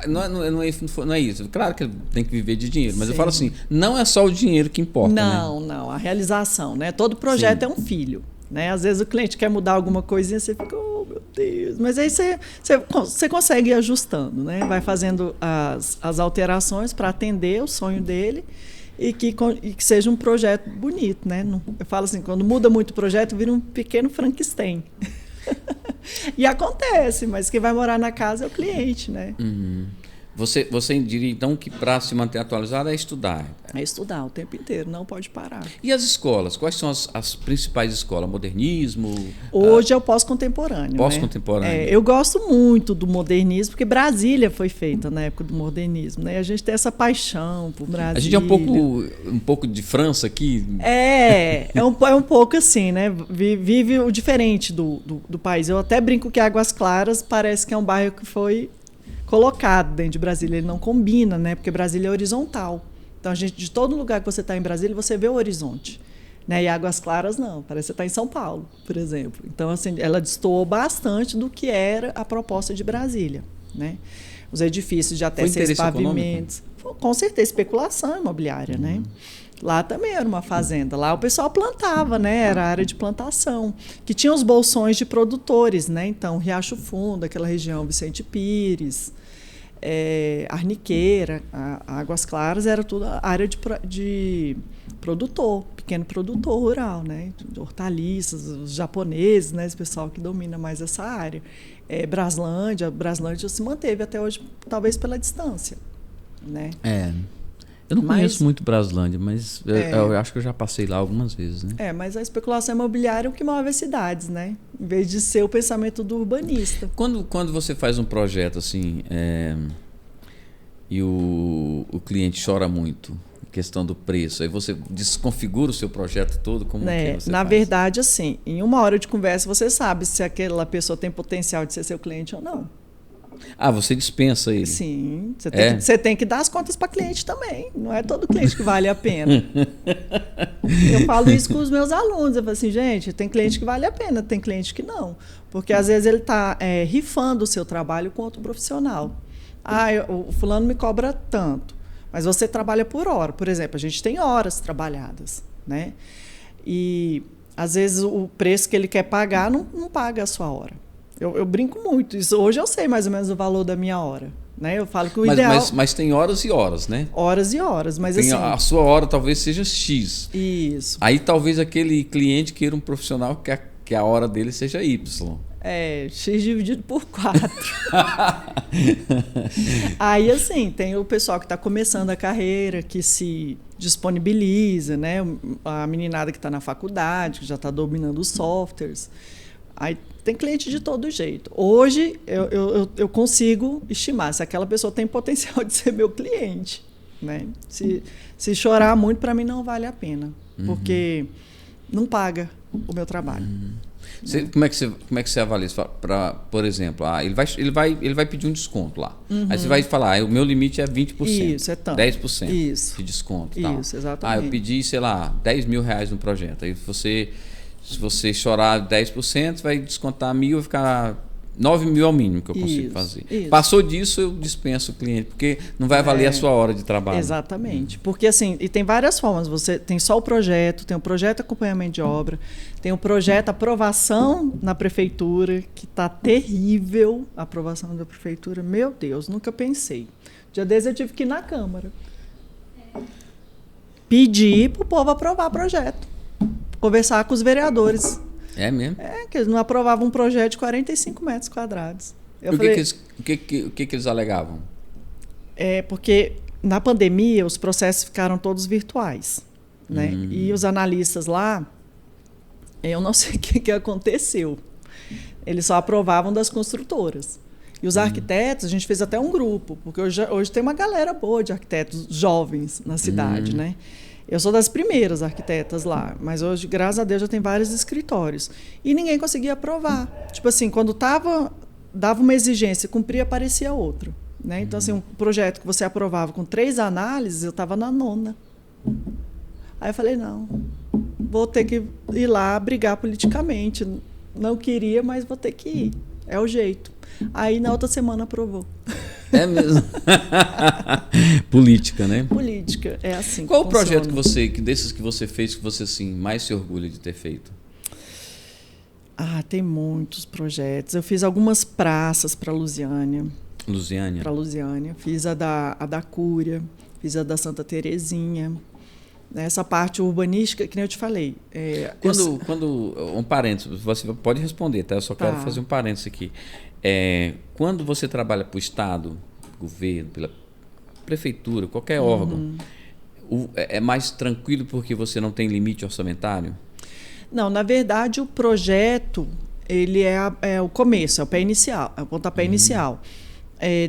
Não é isso. Claro que ele tem que viver de dinheiro, mas eu falo assim, não é só o dinheiro que importa, não, a realização, né? Todo projeto é um filho, né? Às vezes o cliente quer mudar alguma coisinha, você fica, oh meu Deus, mas aí você consegue ir ajustando, né? Vai fazendo as alterações para atender o sonho dele e que seja um projeto bonito, né? Eu falo assim, quando muda muito o projeto, vira um pequeno Frankenstein. E acontece, mas quem vai morar na casa é o cliente, né? Uhum. Você diria, então, que para se manter atualizado é estudar? É estudar o tempo inteiro, não pode parar. E as escolas? Quais são as principais escolas? Modernismo? Hoje é o pós-contemporâneo. Pós-contemporâneo. Né? Eu gosto muito do modernismo, porque Brasília foi feita na época do modernismo. Né? A gente tem essa paixão por Brasília. A gente é um pouco de França aqui. É um pouco assim, né? Vive o diferente do país. Eu até brinco que Águas Claras parece que é um bairro que foi colocado dentro de Brasília, ele não combina, né? Porque Brasília é horizontal. Então, de todo lugar que você está em Brasília, você vê o horizonte. Né? E Águas Claras, não. Parece que você está em São Paulo, por exemplo. Então, assim, ela destoou bastante do que era a proposta de Brasília. Né? Os edifícios de até 6 pavimentos. Com certeza, especulação imobiliária, né? Lá também era uma fazenda. Lá o pessoal plantava, né? Era a área de plantação. Que tinha os bolsões de produtores, né? Então, Riacho Fundo, aquela região Vicente Pires. Arniqueira, Águas Claras, era tudo a área de produtor, pequeno produtor rural, né? De hortaliças, os japoneses, né? Esse pessoal que domina mais essa área. Braslândia se manteve até hoje, talvez pela distância, né? Eu não conheço muito Braslândia, mas eu acho que eu já passei lá algumas vezes, né? Mas a especulação imobiliária é o que move as cidades, né? Em vez de ser o pensamento do urbanista. Quando você faz um projeto assim, e o cliente chora muito, questão do preço, aí você desconfigura o seu projeto todo, como que você Na faz? verdade, assim, em 1 hora de conversa você sabe se aquela pessoa tem potencial de ser seu cliente ou não. Você dispensa ele? Sim, você tem que dar as contas para cliente também. Não é todo cliente que vale a pena. Eu falo isso com os meus alunos. Eu falo assim, gente, tem cliente que vale a pena, tem cliente que não. Porque às vezes ele está rifando o seu trabalho com outro profissional. O fulano me cobra tanto, mas você trabalha por hora. Por exemplo, a gente tem horas trabalhadas, né? E às vezes o preço que ele quer pagar não paga a sua hora. Eu brinco muito. Isso, hoje eu sei mais ou menos o valor da minha hora. Né? Eu falo que o ideal... Mas tem horas e horas, né? Horas e horas. Mas tem assim, a sua hora talvez seja X. Isso. Aí talvez aquele cliente queira um profissional que a hora dele seja Y. X dividido por 4. Aí, assim, tem o pessoal que está começando a carreira, que se disponibiliza, né? A meninada que está na faculdade, que já está dominando os softwares. Aí tem cliente de todo jeito. Hoje, eu consigo estimar se aquela pessoa tem potencial de ser meu cliente. Né? Se chorar muito, para mim, não vale a pena. Porque não paga o meu trabalho. Como é que você avalia isso? Por exemplo, ele vai pedir um desconto lá. Aí você vai falar, o meu limite é 20%. Isso, é tanto. 10% Isso. de desconto. Isso, tal. exatamente. Eu pedi, sei lá, R$10.000 no projeto. Aí se você chorar 10%, vai descontar 1.000, vai ficar 9.000 ao mínimo que eu consigo fazer. Isso. Passou disso, eu dispenso o cliente, porque não vai valer a sua hora de trabalho. Exatamente. Porque assim, e tem várias formas. Você tem só o projeto, tem o projeto acompanhamento de obra, tem o projeto aprovação na prefeitura, que está terrível. A aprovação da prefeitura, meu Deus, nunca pensei. Dia desses eu tive que ir na Câmara. Pedir para o povo aprovar o projeto. Conversar com os vereadores. É mesmo? Que eles não aprovavam um projeto de 45 metros quadrados. O que eles alegavam? Porque na pandemia os processos ficaram todos virtuais. Né? E os analistas lá, eu não sei o que aconteceu. Eles só aprovavam das construtoras. E os arquitetos, a gente fez até um grupo, porque hoje tem uma galera boa de arquitetos jovens na cidade, né? Eu sou das primeiras arquitetas lá, mas hoje, graças a Deus, já tem vários escritórios. E ninguém conseguia aprovar. Tipo assim, quando dava uma exigência, cumpria, aparecia outra. Né? Então, assim, um projeto que você aprovava com 3 análises, eu estava na 9ª. Aí eu falei, não, vou ter que ir lá brigar politicamente. Não queria, mas vou ter que ir. É o jeito. Aí, na outra semana, aprovou. É mesmo? Política, né? Política, é assim. Qual o projeto desses que você fez, que você assim, mais se orgulha de ter feito? Tem muitos projetos. Eu fiz algumas praças para Lusiânia. Para Lusiânia. Fiz a da Cúria, fiz a da Santa Terezinha. Essa parte urbanística, que nem eu te falei. Um parênteses, você pode responder, tá? Eu só quero fazer um parênteses aqui. Quando você trabalha para o Estado, governo, pela prefeitura, qualquer órgão, é mais tranquilo porque você não tem limite orçamentário? Não, na verdade, o projeto ele é o começo, é o pé inicial, é o pontapé inicial.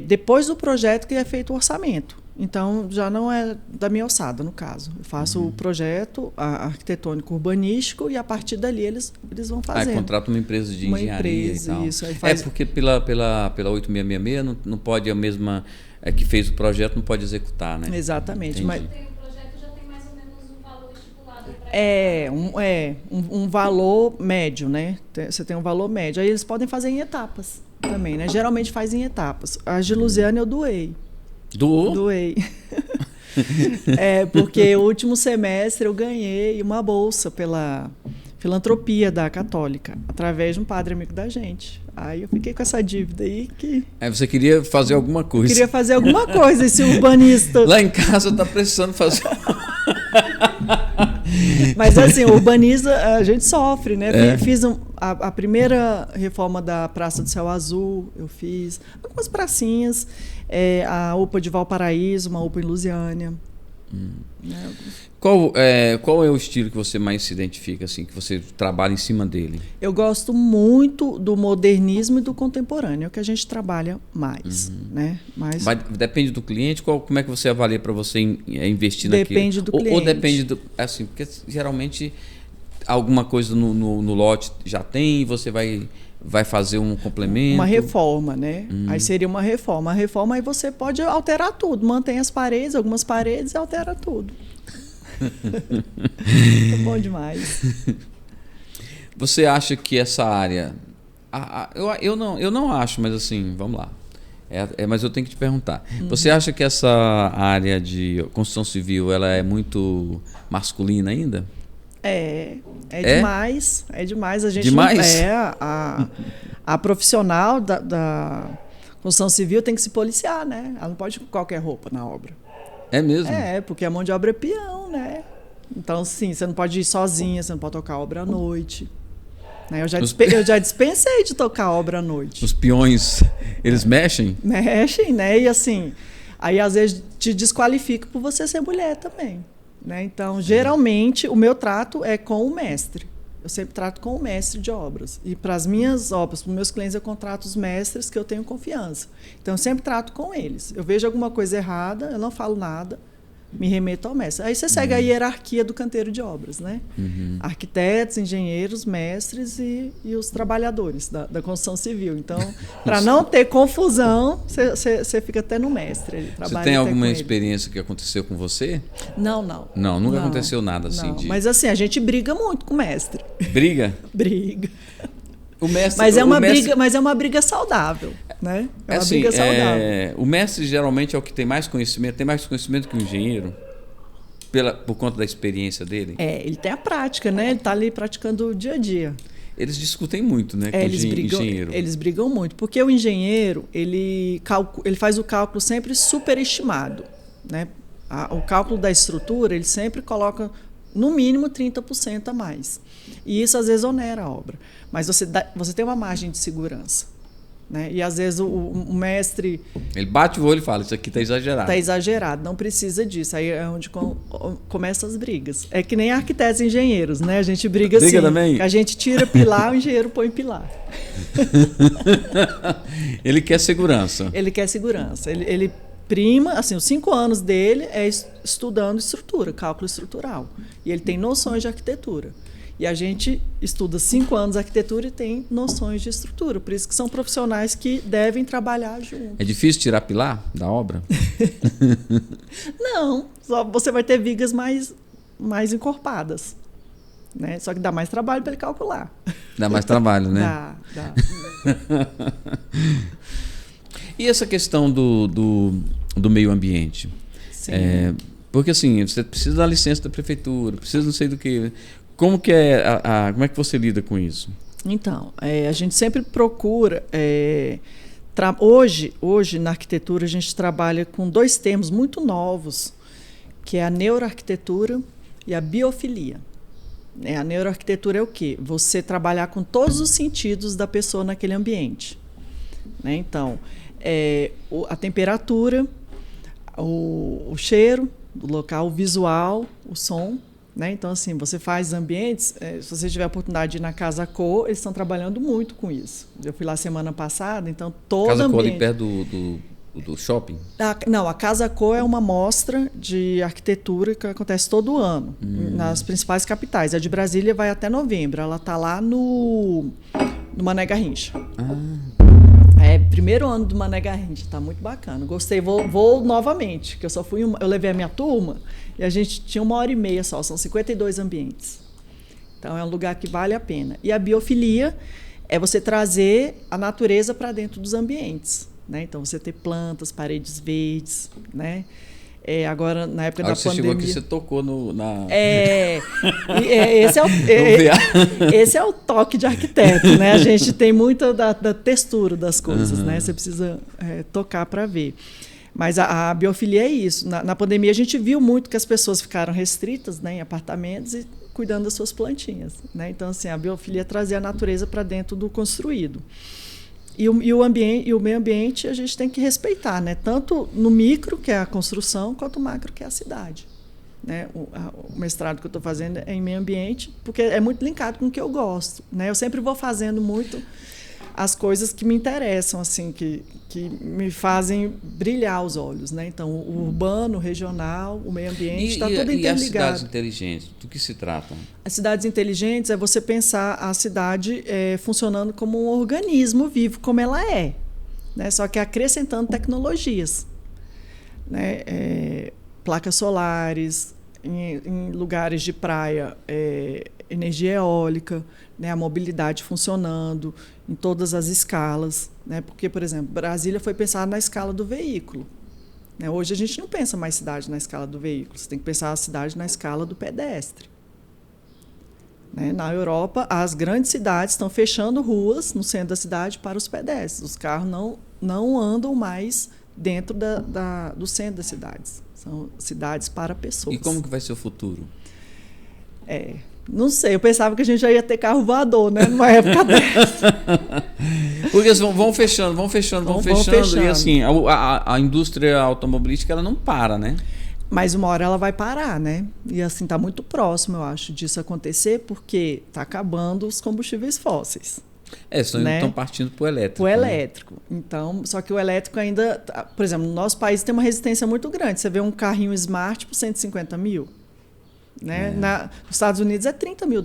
Depois do projeto que é feito o orçamento. Então, já não é da minha alçada, no caso. Eu faço o projeto arquitetônico urbanístico e, a partir dali, eles vão fazer. Contrata uma empresa de engenharia e tal. Isso. Porque pela 8666 não pode a mesma... que fez o projeto não pode executar, né? Exatamente. Mas tem o projeto já tem mais ou menos um valor estipulado para... um valor médio, né? Você tem um valor médio. Aí eles podem fazer em etapas também, né? Geralmente faz em etapas. A de Lusiânia eu doei. Doou? Doei. Porque o último semestre eu ganhei uma bolsa pela filantropia da Católica, através de um padre amigo da gente. Aí eu fiquei com essa dívida aí que... Aí você queria fazer alguma coisa. Queria fazer alguma coisa, esse urbanista. Lá em casa tá precisando fazer... Mas assim, o urbanista a gente sofre, né? É. Fiz a primeira reforma da Praça do Céu Azul, eu fiz algumas pracinhas, a UPA de Valparaíso, uma UPA em Lusiânia. Né? Qual é o estilo que você mais se identifica, assim, que você trabalha em cima dele? Eu gosto muito do modernismo e do contemporâneo, é o que a gente trabalha mais, né? Mas Depende do cliente, como é que você avalia para você investir naquilo? Depende do cliente. Ou depende do... Assim, porque geralmente alguma coisa no lote já tem, você vai fazer um complemento. Uma reforma, né? Aí seria uma reforma. A reforma aí você pode alterar tudo, mantém as paredes, algumas paredes e altera tudo. É bom demais. Você acha que essa área... eu não acho, mas assim, vamos lá. Mas eu tenho que te perguntar. Você acha que essa área de construção civil ela é muito masculina ainda? É demais. É demais. A gente demais? A profissional da construção civil tem que se policiar, né? Ela não pode ir com qualquer roupa na obra. É mesmo? Porque a mão de obra é peão, né? Então, sim, você não pode ir sozinha, você não pode tocar obra à noite. Né? Eu já dispensei de tocar obra à noite. Os peões, eles mexem? Mexem, né? E assim, aí às vezes te desqualifica por você ser mulher também. Né? Então, geralmente, o meu trato é com o mestre. Eu sempre trato com o mestre de obras. E para as minhas obras, para os meus clientes, eu contrato os mestres que eu tenho confiança. Então, eu sempre trato com eles. Eu vejo alguma coisa errada, eu não falo nada, me remeto ao mestre. Aí você segue a hierarquia do canteiro de obras, né? Arquitetos, engenheiros, mestres e os trabalhadores da construção civil. Então, para não ter confusão, você fica até no mestre. Ele você tem alguma experiência que aconteceu com você? Não, nunca aconteceu nada assim. Mas assim, a gente briga muito com o mestre. Briga? Briga. O mestre, mas é uma briga saudável, né? É uma briga saudável. O mestre geralmente é o que tem mais conhecimento que o engenheiro, por conta da experiência dele. Ele tem a prática, né? Ele está ali praticando o dia a dia. Eles discutem muito, né? Com o engenheiro. Eles brigam muito, porque o engenheiro ele faz o cálculo sempre superestimado, né? O cálculo da estrutura ele sempre coloca no mínimo 30% a mais. E isso às vezes onera a obra. Mas você tem uma margem de segurança. Né? E às vezes o mestre... Ele bate o olho e fala, isso aqui está exagerado. Está exagerado, não precisa disso. Aí é onde começam as brigas. É que nem arquitetos e engenheiros, né? A gente briga assim. Também? A gente tira pilar, o engenheiro põe pilar. Ele quer segurança. Ele quer segurança. Ele prima, assim, os 5 anos dele é estudando estrutura, cálculo estrutural. E ele tem noções de arquitetura. E a gente estuda 5 anos de arquitetura e tem noções de estrutura. Por isso que são profissionais que devem trabalhar juntos. É difícil tirar pilar da obra? Não, só você vai ter vigas mais encorpadas. Né? Só que dá mais trabalho para ele calcular. Dá mais trabalho, né? Dá. E essa questão do meio ambiente? Sim. Porque assim, você precisa da licença da prefeitura, precisa não sei do que... Como que como é que você lida com isso? Então, a gente sempre procura... Hoje, na arquitetura, a gente trabalha com 2 termos muito novos, que é a neuroarquitetura e a biofilia. A neuroarquitetura é o quê? Você trabalhar com todos os sentidos da pessoa naquele ambiente. Né? Então, a temperatura, o cheiro do local, o visual, o som. Né? Então, assim, você faz ambientes... se você tiver a oportunidade de ir na Casa Cor, eles estão trabalhando muito com isso. Eu fui lá semana passada, então todo Casa ambiente... Cor ali perto do shopping? Não, a Casa Cor é uma mostra de arquitetura que acontece todo ano, nas principais capitais. A de Brasília vai até novembro. Ela está lá no Mané Garrincha. Primeiro ano do Mané Garrincha, está muito bacana. Gostei, vou novamente, que eu só fui eu levei a minha turma e a gente tinha 1h30 só, são 52 ambientes. Então é um lugar que vale a pena. E a biofilia é você trazer a natureza para dentro dos ambientes. Né? Então você ter plantas, paredes verdes, né? Agora, na época Agora da você pandemia... chegou aqui, você tocou na... Esse é o toque de arquiteto, né? A gente tem muito da textura das coisas, né? Você precisa tocar para ver. Mas a biofilia é isso. Na pandemia, a gente viu muito que as pessoas ficaram restritas, né, em apartamentos e cuidando das suas plantinhas, né? Então, assim, a biofilia trazia a natureza para dentro do construído. E o meio ambiente a gente tem que respeitar, né? Tanto no micro, que é a construção, quanto no macro, que é a cidade. Né? O mestrado que eu estou fazendo é em meio ambiente, porque é muito linkado com o que eu gosto. Né? Eu sempre vou fazendo muito as coisas que me interessam, assim, que me fazem brilhar os olhos. Né? Então, o urbano, o regional, o meio ambiente, está tudo interligado. E as cidades inteligentes, do que se trata? As cidades inteligentes é você pensar a cidade funcionando como um organismo vivo, como ela é. Né? Só que acrescentando tecnologias. Né? Placas solares, em lugares de praia, energia eólica, né? A mobilidade funcionando em todas as escalas. Né? Porque, por exemplo, Brasília foi pensada na escala do veículo. Né? Hoje a gente não pensa mais cidade na escala do veículo, você tem que pensar a cidade na escala do pedestre. Né? Na Europa, as grandes cidades estão fechando ruas no centro da cidade para os pedestres. Os carros não andam mais dentro do centro das cidades. São cidades para pessoas. E como que vai ser o futuro? Não sei, eu pensava que a gente já ia ter carro voador, né? Numa época dessa. Porque vão fechando. E assim, a indústria automobilística ela não para, né? Mas uma hora ela vai parar, né? E assim, está muito próximo, eu acho, disso acontecer, porque está acabando os combustíveis fósseis. Estão partindo para o elétrico. O elétrico. Né? Então, só que o elétrico ainda... Por exemplo, no nosso país tem uma resistência muito grande. Você vê um carrinho Smart por 150 mil. Né? Nos Estados Unidos é $30 mil.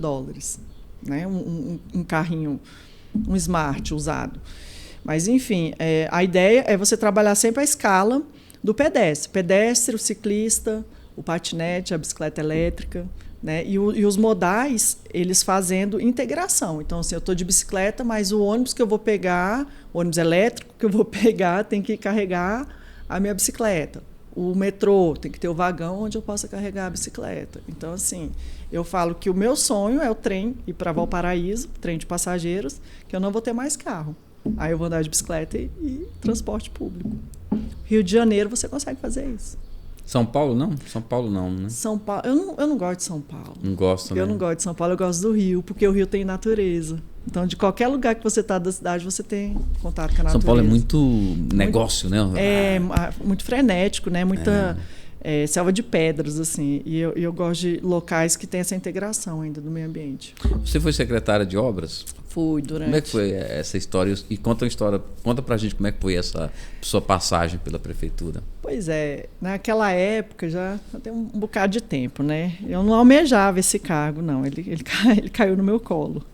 Né? Um carrinho, um Smart usado. Mas, enfim, a ideia é você trabalhar sempre a escala do pedestre. Pedestre, o ciclista, o patinete, a bicicleta elétrica... Né? E os modais, eles fazendo integração. Então, assim, eu estou de bicicleta, mas o ônibus que eu vou pegar, o ônibus elétrico que eu vou pegar, tem que carregar a minha bicicleta. O metrô tem que ter o vagão onde eu possa carregar a bicicleta. Então, assim, eu falo que o meu sonho é o trem ir para Valparaíso, trem de passageiros, que eu não vou ter mais carro. Aí eu vou andar de bicicleta e transporte público. Rio de Janeiro, você consegue fazer isso. São Paulo não? São Paulo não, né? São Paulo, eu não gosto de São Paulo. Não gosto, né? Eu não gosto de São Paulo, eu gosto do Rio, porque o Rio tem natureza. Então, de qualquer lugar que você está da cidade, você tem contato com a natureza. São Paulo é muito negócio, né? Muito frenético, né? Muita selva de pedras, assim. E eu gosto de locais que têm essa integração ainda do meio ambiente. Você foi secretária de obras? Fui, durante... Como é que foi essa história? E conta pra gente como é que foi essa sua passagem pela prefeitura. Pois é, naquela época já tem um bocado de tempo, né? Eu não almejava esse cargo, não. Ele caiu no meu colo.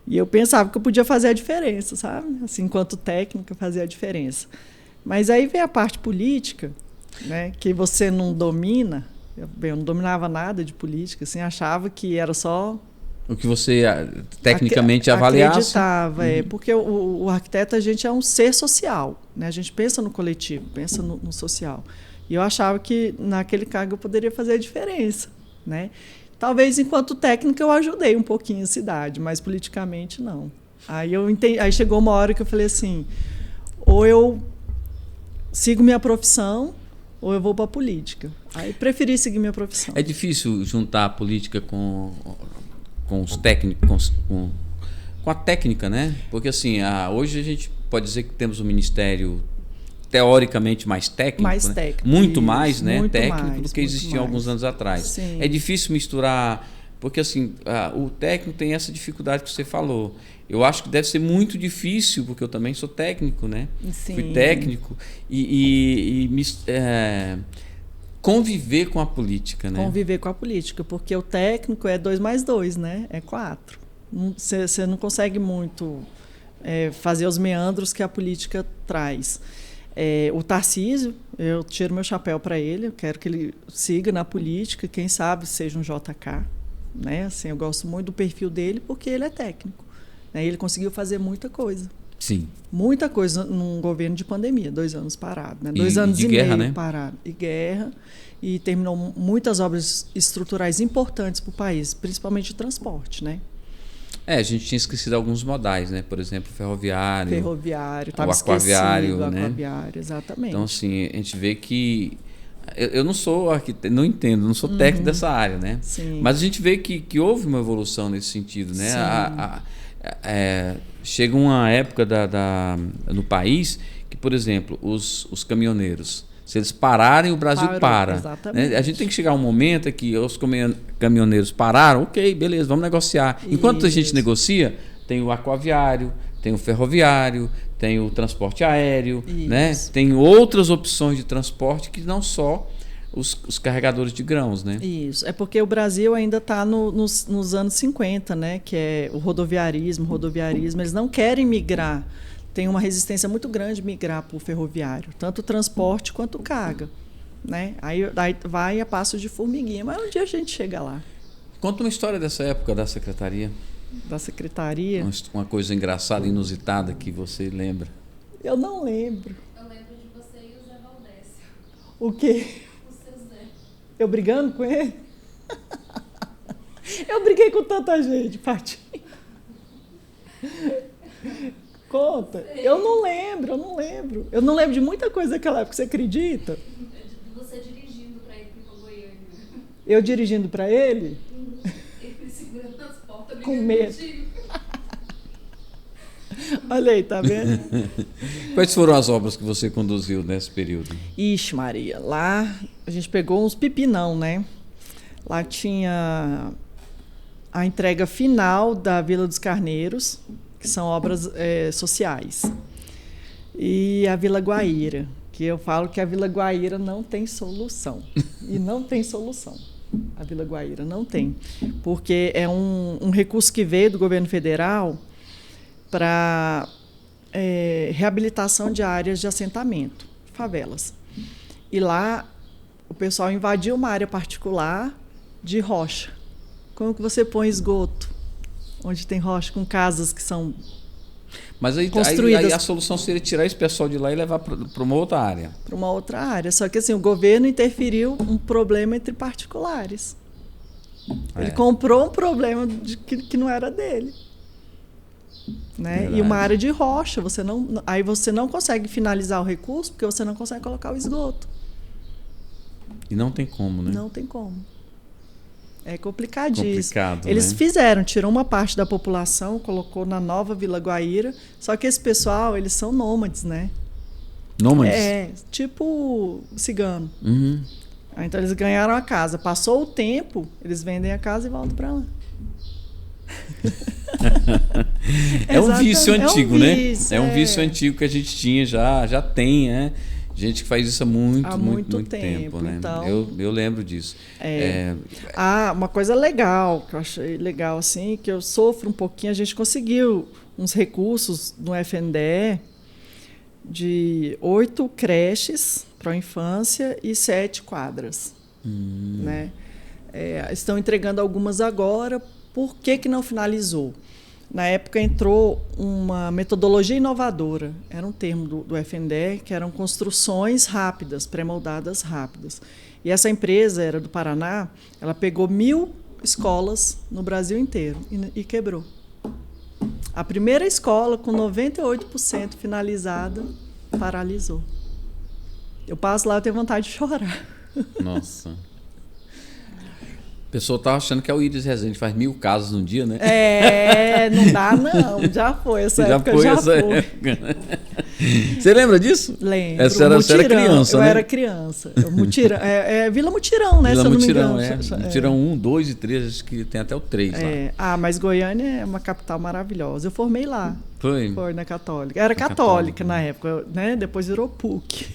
E eu pensava que eu podia fazer a diferença, sabe? Assim, enquanto técnica, fazer a diferença. Mas aí veio a parte política, né? Que você não domina. Eu não dominava nada de política, assim, achava que era só... O que você tecnicamente avaliasse? Acreditava, porque o arquiteto, a gente é um ser social, né? A gente pensa no coletivo, pensa no social. E eu achava que naquele cargo eu poderia fazer a diferença, né? Talvez enquanto técnica eu ajudei um pouquinho a cidade, mas politicamente não. Aí chegou uma hora que eu falei assim, ou eu sigo minha profissão, ou eu vou para a política. Aí preferi seguir minha profissão. É difícil juntar a política com os técnicos, com a técnica, né? Porque assim, hoje a gente pode dizer que temos um ministério teoricamente mais técnico, mais né? técnico, muito isso, mais, né? Muito técnico mais, do que existia alguns anos atrás. Sim. É difícil misturar, porque assim, o técnico tem essa dificuldade que você falou. Eu acho que deve ser muito difícil, porque eu também sou técnico, né? Sim. Fui técnico conviver com a política, né? Conviver com a política, porque o técnico é 2 mais 2, né? É 4. Você não consegue muito fazer os meandros que a política traz. O Tarcísio, eu tiro meu chapéu para ele, eu quero que ele siga na política, quem sabe seja um JK. Né? Assim, eu gosto muito do perfil dele porque ele é técnico. Né? Ele conseguiu fazer muita coisa. Sim. Muita coisa num governo de pandemia, 2 anos parado, né? E 2 anos de e guerra, meio né? parado. E guerra. E terminou muitas obras estruturais importantes para o país, principalmente de transporte, né? A gente tinha esquecido alguns modais, né? Por exemplo, ferroviário. Ferroviário, o estava aquaviário, esquecido, né? aquaviário, exatamente. Então, assim, a gente vê que... Eu não sou arquiteto, não entendo, não sou técnico dessa área, né? Sim. Mas a gente vê que houve uma evolução nesse sentido, né? Sim. Chega uma época no país que, por exemplo, os caminhoneiros, se eles pararem, o Brasil Parou, para. exatamente. Né? A gente tem que chegar um momento que os caminhoneiros pararam, ok, beleza, vamos negociar. Enquanto a gente negocia, tem o aquaviário, tem o ferroviário, tem o transporte aéreo, né? Tem outras opções de transporte que não só os carregadores de grãos, né? Isso. É porque o Brasil ainda está nos anos 50, né? Que é o rodoviarismo. Eles não querem migrar. Tem uma resistência muito grande migrar para o ferroviário, tanto o transporte quanto carga, né? Aí vai a passo de formiguinha, mas um dia a gente chega lá. Conta uma história dessa época da secretaria. Da secretaria? Uma coisa engraçada, inusitada que você lembra. Eu não lembro. Eu lembro de você e o Zé Valdécio. O quê? O seu Zé. Eu brigando com ele? Eu briguei com tanta gente, Paty. Conta. Eu não lembro. Eu não lembro de muita coisa daquela época, você acredita? De você dirigindo para ele para Goiânia. Eu dirigindo para ele? Ele segurando as portas. Com medo. Olha aí, tá vendo? Quais foram as obras que você conduziu nesse período? Ixi, Maria, lá a gente pegou uns pipinão, né? Lá tinha a entrega final da Vila dos Carneiros, que são obras sociais. E a Vila Guaíra, que eu falo que a Vila Guaíra não tem solução. E não tem solução. A Vila Guaíra não tem. Porque é um recurso que veio do governo federal para reabilitação de áreas de assentamento, favelas. E lá o pessoal invadiu uma área particular de rocha. Como que você põe esgoto? Onde tem rocha, com casas que são Mas aí a solução seria tirar esse pessoal de lá e levar para uma outra área. Para uma outra área. Só que assim, o governo interferiu um problema entre particulares. Ele comprou um problema que não era dele. Né? E uma área de rocha, aí você não consegue finalizar o recurso porque você não consegue colocar o esgoto. E não tem como, né? Não tem como. É complicadíssimo. Eles né? tirou uma parte da população, colocou na nova Vila Guaíra, só que esse pessoal, eles são nômades, né? Nômades? Tipo cigano. Uhum. Então eles ganharam a casa. Passou o tempo, eles vendem a casa e voltam para lá. É um vício antigo, né? Vício, é um vício antigo que a gente tinha, já tem, né? Gente que faz isso há muito tempo, né? Então, eu lembro disso. Uma coisa legal, que eu achei legal, assim, que eu sofro um pouquinho, a gente conseguiu uns recursos no FNDE de 8 creches para a infância e 7 quadras. Né? Estão entregando algumas agora. Por que não finalizou? Na época entrou uma metodologia inovadora, era um termo do FNDE, que eram construções rápidas, pré-moldadas rápidas. E essa empresa era do Paraná, ela pegou 1.000 escolas no Brasil inteiro e quebrou. A primeira escola, com 98% finalizada, paralisou. Eu passo lá e tenho vontade de chorar. Nossa. A pessoa tá achando que é o Iris Rezende, faz 1.000 casas num dia, né? Não dá não, já foi essa época. Você lembra disso? Lembro. Você era criança, eu né? era criança. Mutirão, Vila Mutirão, né? Vila se eu Mutirão, não me engano. Mutirão 1, 2 e 3, acho que tem até o 3 lá. Mas Goiânia é uma capital maravilhosa. Eu formei lá. Foi na Católica. Era católica na época, né? Depois virou PUC.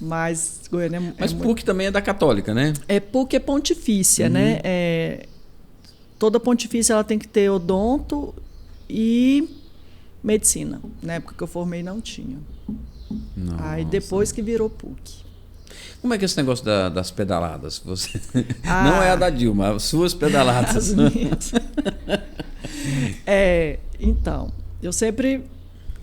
Mas Goiânia Mas PUC também é da Católica, né? PUC é pontifícia, né? Toda pontifícia ela tem que ter odonto e medicina. Na época que eu formei não tinha. Nossa. Aí depois que virou PUC. Como é que é esse negócio das pedaladas? Você... Não é a da Dilma, as suas pedaladas. As minhas. Então, eu sempre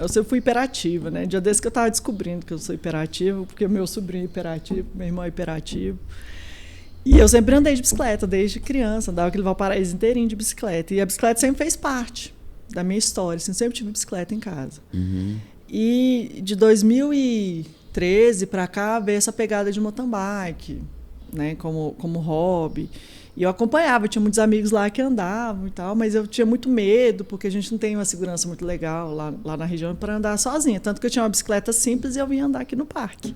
Eu sempre fui hiperativa, né? Dia desse que eu estava descobrindo que eu sou hiperativa, porque meu sobrinho é hiperativo, meu irmão é hiperativo. E eu sempre andei de bicicleta, desde criança, andava aquele Valparaíso inteirinho de bicicleta. E a bicicleta sempre fez parte da minha história, assim, sempre tive bicicleta em casa. E de 2013 para cá veio essa pegada de mountain bike, né? Como hobby. E eu acompanhava, tinha muitos amigos lá que andavam e tal, mas eu tinha muito medo, porque a gente não tem uma segurança muito legal lá na região para andar sozinha. Tanto que eu tinha uma bicicleta simples e eu vinha andar aqui no parque.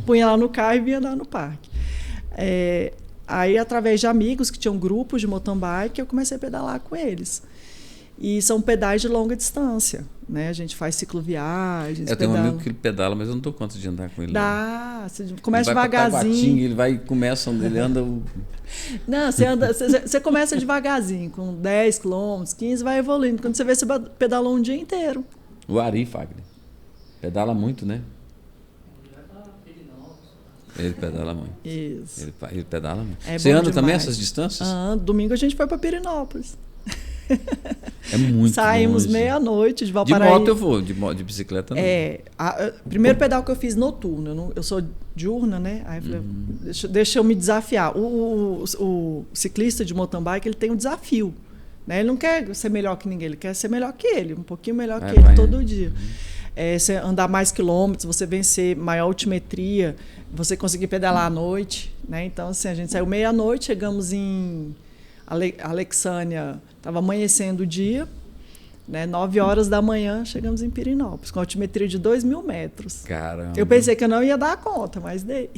Punha lá no carro e vinha andar no parque. Aí, através de amigos que tinham grupos de mountain bike, eu comecei a pedalar com eles. E são pedais de longa distância, né? A gente faz cicloviagens. Eu tenho um amigo que ele pedala, mas eu não dou conta de andar com ele. Dá, você começa ele vai devagarzinho. Ele vai começa onde ele anda. Não, você começa devagarzinho, com 10 quilômetros, 15, vai evoluindo. Quando você vê, você pedalou um dia inteiro. O Ari Fagner pedala muito, né? Ele pedala muito. Isso. Ele pedala muito. Você anda demais. também essas distâncias? Domingo a gente foi para Pirenópolis. É muito Saímos longe. meia-noite de Valparaíso. De moto eu vou, de bicicleta não. Primeiro pedal que eu fiz noturno. Eu sou diurna, né? Aí eu falei, deixa eu me desafiar. O ciclista de mountain bike, ele tem um desafio. Né? Ele não quer ser melhor que ninguém, ele quer ser melhor que ele, um pouquinho melhor que ele todo dia. Você andar mais quilômetros, você vencer maior altimetria, você conseguir pedalar à noite. Né? Então, assim, a gente saiu meia-noite, chegamos em Alexânia, estava amanhecendo o dia, né? 9 horas da manhã, chegamos em Pirenópolis, com altimetria de 2.000 metros. Caramba. Eu pensei que eu não ia dar conta, mas dei.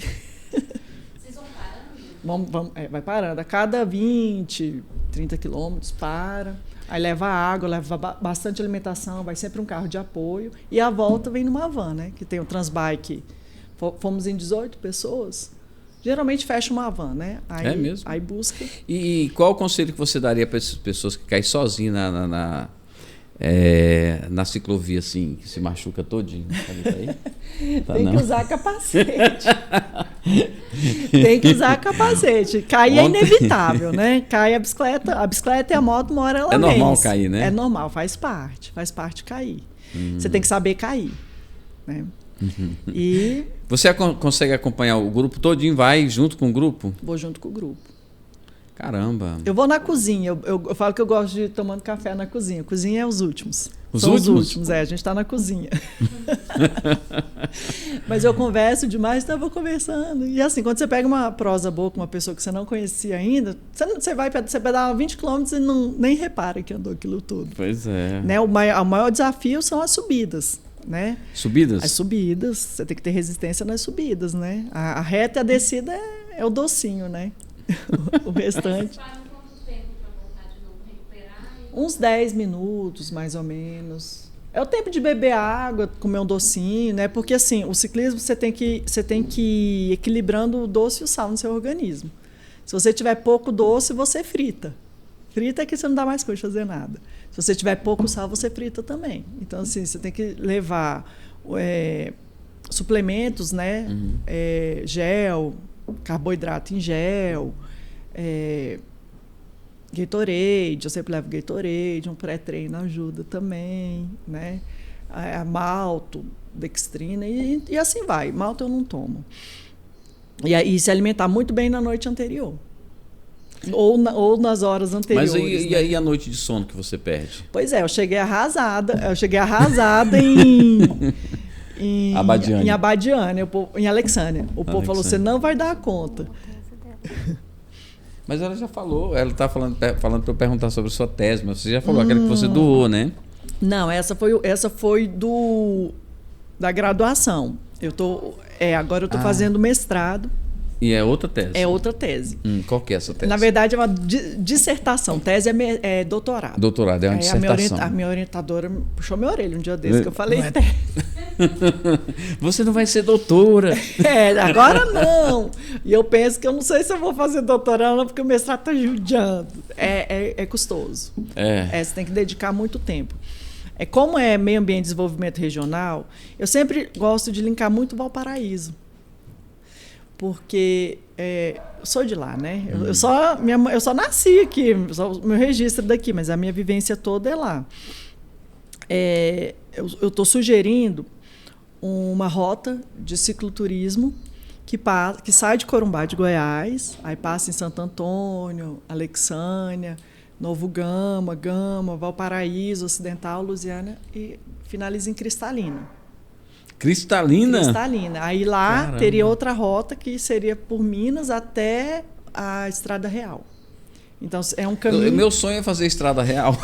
Vocês vão parando? Vai parando. A cada 20, 30 quilômetros, para. Aí leva água, leva bastante alimentação, vai sempre um carro de apoio. E a volta vem numa van, né? Que tem o Transbike. Fomos em 18 pessoas. Geralmente fecha uma van, né? Aí, é mesmo? Aí busca. E qual o conselho que você daria para essas pessoas que caem sozinhas na ciclovia, assim, que se machuca todinho? Tem que usar capacete. Tem que usar capacete. Cair é inevitável, né? Cai a bicicleta e a moto, uma hora ela É normal vence. cair, né? É normal, faz parte cair. Você tem que saber cair, né? E você consegue acompanhar o grupo todinho? Vai junto com o grupo? Vou junto com o grupo. Caramba. Eu vou na cozinha. Eu falo que eu gosto de ir tomando café na cozinha. Cozinha é os últimos. Os São últimos? Os últimos, a gente está na cozinha. Mas eu converso demais, então eu vou conversando. E assim, quando você pega uma prosa boa com uma pessoa que você não conhecia ainda, você pedala 20 quilômetros e nem repara que andou aquilo tudo. Pois é. Né? O maior desafio são as subidas. Né? Subidas? As subidas, você tem que ter resistência nas subidas, né? A reta e a descida é o docinho, né? O restante. Param quanto tempo para voltar de novo, recuperar? Uns 10 minutos, mais ou menos. É o tempo de beber água, comer um docinho, né? Porque assim, o ciclismo você tem que ir equilibrando o doce e o sal no seu organismo. Se você tiver pouco doce, você frita. Frita é que você não dá mais coisa de fazer nada. Se você tiver pouco sal, você frita também. Então, assim, você tem que levar suplementos, né? Gel, carboidrato em gel, Gatorade, eu sempre levo Gatorade, um pré-treino ajuda também, né? A malto, dextrina e assim vai. Malto eu não tomo. E se alimentar muito bem na noite anterior. Ou nas horas anteriores. Mas e né? aí a noite de sono que você perde? Pois é, eu cheguei arrasada em Abadiânia. Em Abadiânia, em Alexânia. O povo falou, você não vai dar conta. Mas ela já falou, ela está falando para eu perguntar sobre a sua tese, mas você já falou, aquela que você doou, né? Não, essa foi da graduação. Agora eu estou fazendo mestrado. E é outra tese? É outra tese. Qual que é essa tese? Na verdade, é uma dissertação. Tese é doutorado. Doutorado, é uma dissertação. A minha orientadora puxou minha orelha um dia desse, que eu falei tese. Você não vai ser doutora. Agora não. E eu penso que eu não sei se eu vou fazer doutorado, porque o mestrado está judiando. É custoso. Você tem que dedicar muito tempo. Como é meio ambiente e desenvolvimento regional, eu sempre gosto de linkar muito Valparaíso. Porque eu sou de lá, né? Eu só nasci aqui, meu registro daqui, mas a minha vivência toda é lá. eu estou sugerindo uma rota de cicloturismo que sai de Corumbá de Goiás, aí passa em Santo Antônio, Alexânia, Novo Gama, Valparaíso, Ocidental, Lusiânia e finaliza em Cristalina. Cristalina? Cristalina. Aí lá Caramba. teria outra rota que seria por Minas até a Estrada Real. Então é um caminho. Meu sonho é fazer Estrada Real.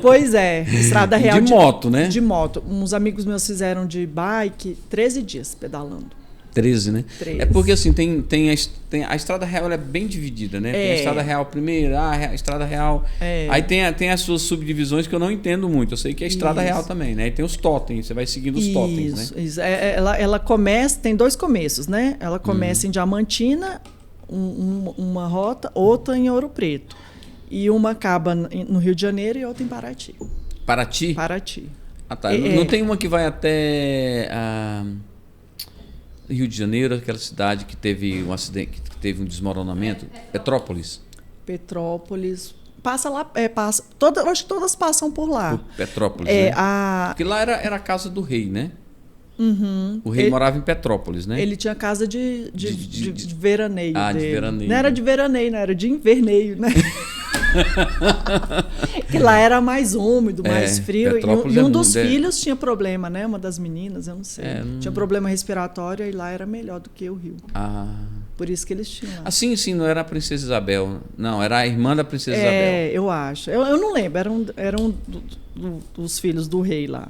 Pois é, Estrada Real. De moto, né? De moto. Uns amigos meus fizeram de bike 13 dias pedalando. 13, né? 13. É porque assim, tem a Estrada Real, ela é bem dividida, né? Tem a Estrada Real primeiro, a Estrada Real. Aí tem as suas subdivisões que eu não entendo muito. Eu sei que é a Estrada Real também, né? E tem os totens, você vai seguindo os totens, né? Isso. Ela começa, tem 2 começos, né? Ela começa em Diamantina, uma rota, outra em Ouro Preto. E uma acaba no Rio de Janeiro e outra em Paraty. Paraty? Paraty. Ah, tá. Não tem uma que vai até Rio de Janeiro, aquela cidade que teve um acidente, que teve um desmoronamento? Petrópolis. Passa lá, eu acho que todas passam por lá. Por Petrópolis, né? Porque lá era a casa do rei, né? Uhum. O rei morava em Petrópolis, né? Ele tinha casa de veraneio dele. De veraneio. Não era de veraneio, não, era de inverneio, né? Que lá era mais úmido, mais frio. E um dos filhos tinha problema, né? Uma das meninas, eu não sei. Tinha problema respiratório e lá era melhor do que o Rio. Por isso que eles tinham lá. Sim, não era a Princesa Isabel. Não, era a irmã da Princesa Isabel. Eu acho. Eu não lembro, era um dos filhos do rei lá.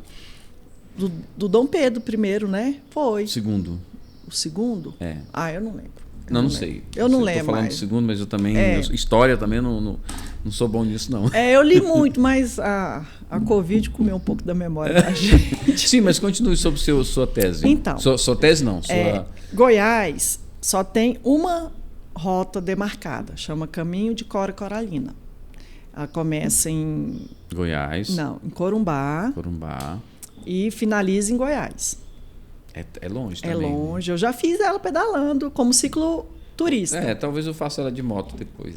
Do Dom Pedro I, né? Foi. Segundo. O segundo? Eu não lembro. Não sei. Eu não lembro. Estou falando do segundo, mas eu também. História também não sou bom nisso, não. Eu li muito, mas a Covid comeu um pouco da memória da gente. Sim, mas continue sobre sua tese. Então. Sua tese não. Goiás só tem uma rota demarcada, chama Caminho de Cora Coralina. Ela começa em. Goiás. Não, em Corumbá. E finaliza em Goiás. É longe também. É longe. Eu já fiz ela pedalando como cicloturista. Talvez eu faça ela de moto depois.